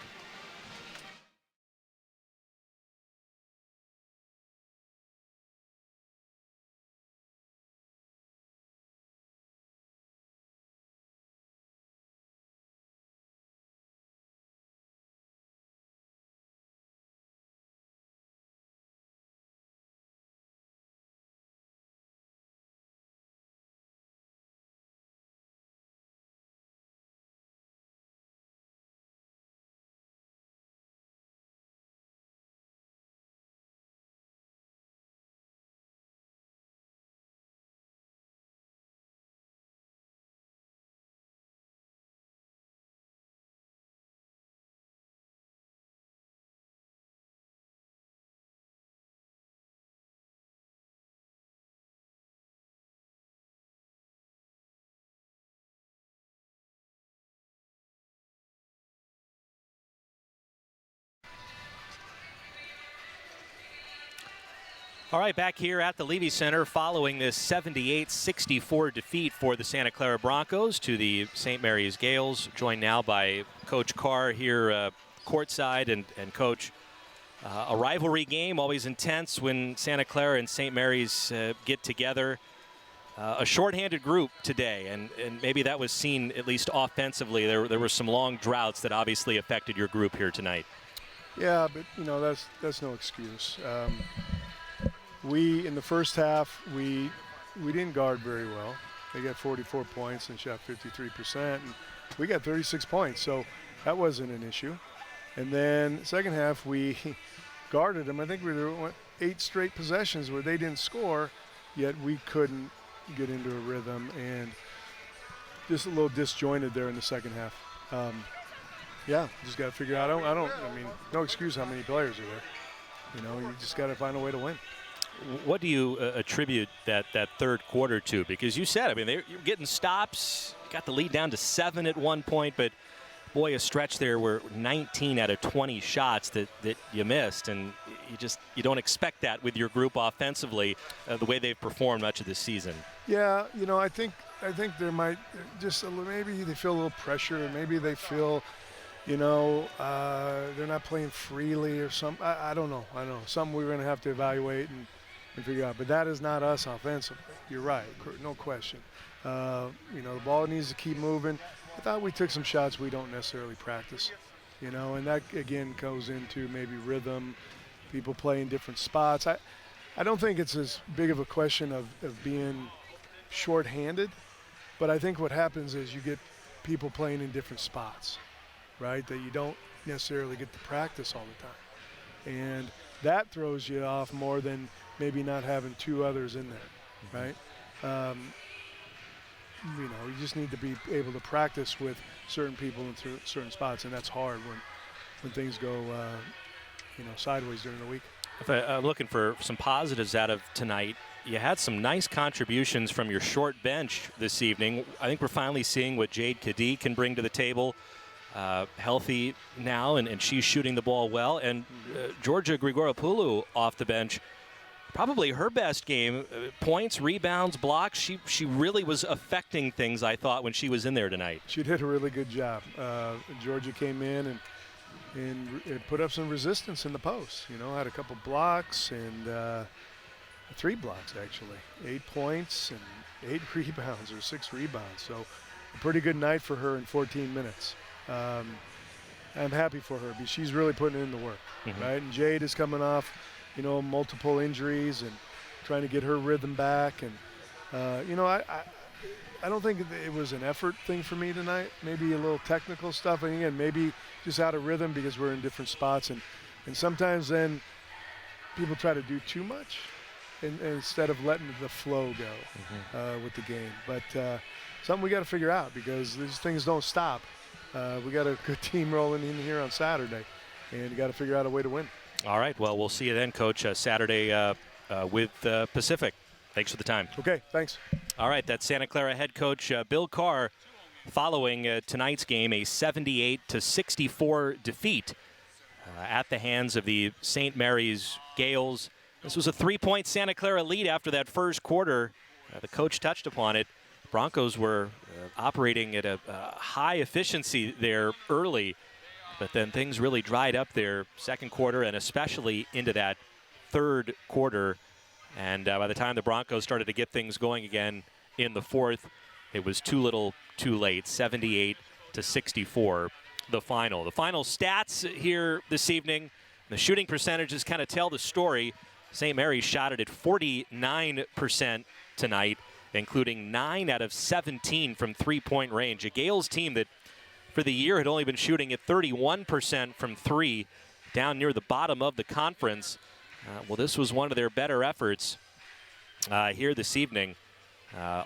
All right, back here at the Levy Center following this 78-64 defeat for the Santa Clara Broncos to the St. Mary's Gales. Joined now by Coach Carr here courtside. And Coach, a rivalry game, always intense when Santa Clara and St. Mary's get together. A shorthanded group today, and maybe that was seen at least offensively. There were some long droughts that obviously affected your group here tonight. Yeah, but, that's no excuse. We, in the first half, we didn't guard very well. They got 44 points and shot 53%, and we got 36 points, so that wasn't an issue. And then second half, we guarded them. I think we were 8 straight possessions where they didn't score, yet we couldn't get into a rhythm, and just a little disjointed there in the second half. Yeah, just got to figure out. I mean, no excuse how many players are there. You just got to find a way to win. What do you attribute that third quarter to? Because you said, you're getting stops, got the lead down to 7 at one point, but boy, a stretch there where 19 out of 20 shots that you missed, and you don't expect that with your group offensively, the way they've performed much of this season. Yeah, I think there might just maybe they feel a little pressure, maybe they feel, they're not playing freely or something. I don't know. Something we're going to have to evaluate and figure out. But that is not us offensively. You're right, no question. The ball needs to keep moving. I thought we took some shots we don't necessarily practice, and that again goes into maybe rhythm, people playing different spots. I don't think it's as big of a question of being short-handed, but I think what happens is you get people playing in different spots, right, that you don't necessarily get to practice all the time. And that throws you off more than maybe not having 2 others in there, right? You just need to be able to practice with certain people in certain spots, and that's hard when things go, sideways during the week. If I'm looking for some positives out of tonight, you had some nice contributions from your short bench this evening. I think we're finally seeing what Jade Kadee can bring to the table. Healthy now, and she's shooting the ball well. And Georgia Grigoropoulou off the bench, probably her best game. Points, rebounds, blocks. She really was affecting things, I thought, when she was in there tonight. She did a really good job. Georgia came in and put up some resistance in the post. Had a couple blocks and 3 blocks, actually. 8 points and 8 rebounds or 6 rebounds. So a pretty good night for her in 14 minutes. I'm happy for her because she's really putting in the work, right? And Jade is coming off, multiple injuries and trying to get her rhythm back. And, I don't think it was an effort thing for me tonight. Maybe a little technical stuff. And again, maybe just out of rhythm because we're in different spots. And sometimes then people try to do too much. instead of letting the flow go with the game. But something we got to figure out, because these things don't stop. We got a good team rolling in here on Saturday, and you got to figure out a way to win. All right. Well, we'll see you then, Coach, Saturday with Pacific. Thanks for the time. Okay, thanks. All right, that's Santa Clara head coach Bill Carr following tonight's game, a 78-64 defeat at the hands of the St. Mary's Gales. This was a 3-point Santa Clara lead after that first quarter. The coach touched upon it. Broncos were operating at a high efficiency there early, but then things really dried up there second quarter and especially into that third quarter. And by the time the Broncos started to get things going again in the fourth, it was too little, too late. 78-64, the final. The final stats here this evening. The shooting percentages kind of tell the story. St. Mary's shot it at 49% tonight, including 9 out of 17 from three-point range. A Gales team that for the year had only been shooting at 31% from three, down near the bottom of the conference. Well, this was one of their better efforts here this evening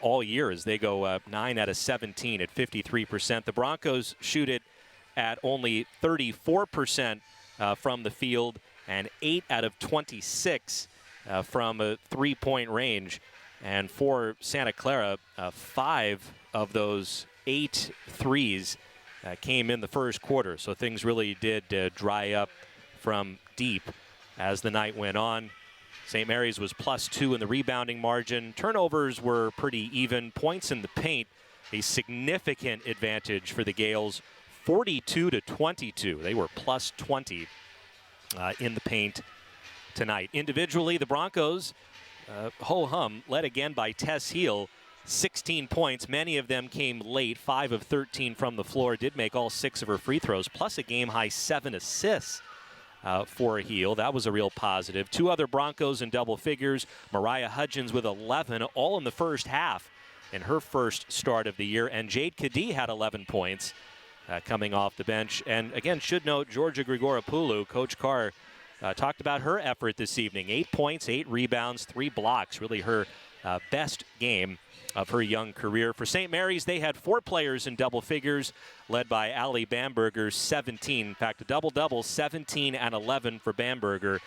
all year, as they go 9 out of 17 at 53%. The Broncos shoot it at only 34% from the field and 8 out of 26 from a three-point range. And for Santa Clara, 5 of those 8 threes came in the first quarter. So things really did dry up from deep as the night went on. St. Mary's was +2 in the rebounding margin. Turnovers were pretty even. Points in the paint, a significant advantage for the Gales, 42-22. They were +20 in the paint tonight. Individually, the Broncos, ho-hum, led again by Tess Heel, 16 points. Many of them came late, 5 of 13 from the floor, did make all 6 of her free throws, plus a game-high 7 assists. For Heel. That was a real positive. 2 other Broncos in double figures. Mariah Hudgens with 11, all in the first half in her first start of the year. And Jade Kadee had 11 points coming off the bench. And again, should note, Georgia Grigoropoulou, Coach Carr, talked about her effort this evening. 8 points, 8 rebounds, 3 blocks. Really her best game of her young career. For St. Mary's, they had 4 players in double figures, led by Allie Bamberger, 17. In fact, a double-double, 17 and 11 for Bamberger.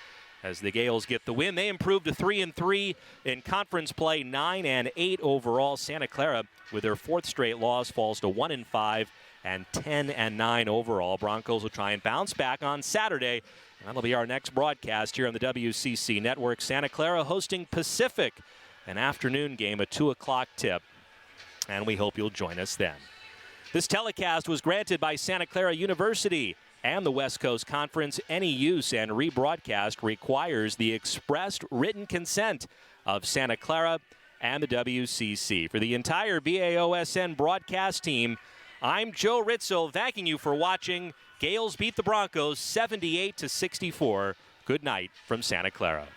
As the Gales get the win, they improved to 3-3 in conference play, 9 and 8 overall. Santa Clara, with their 4th straight loss, falls to 1-5 and 10 and 9 overall. Broncos will try and bounce back on Saturday. And that'll be our next broadcast here on the WCC Network. Santa Clara hosting Pacific. An afternoon game, a 2 o'clock tip, and we hope you'll join us then. This telecast was granted by Santa Clara University and the West Coast Conference. Any use and rebroadcast requires the expressed written consent of Santa Clara and the WCC. For the entire BAOSN broadcast team, I'm Joe Ritzel, thanking you for watching. Gales beat the Broncos 78-64. Good night from Santa Clara.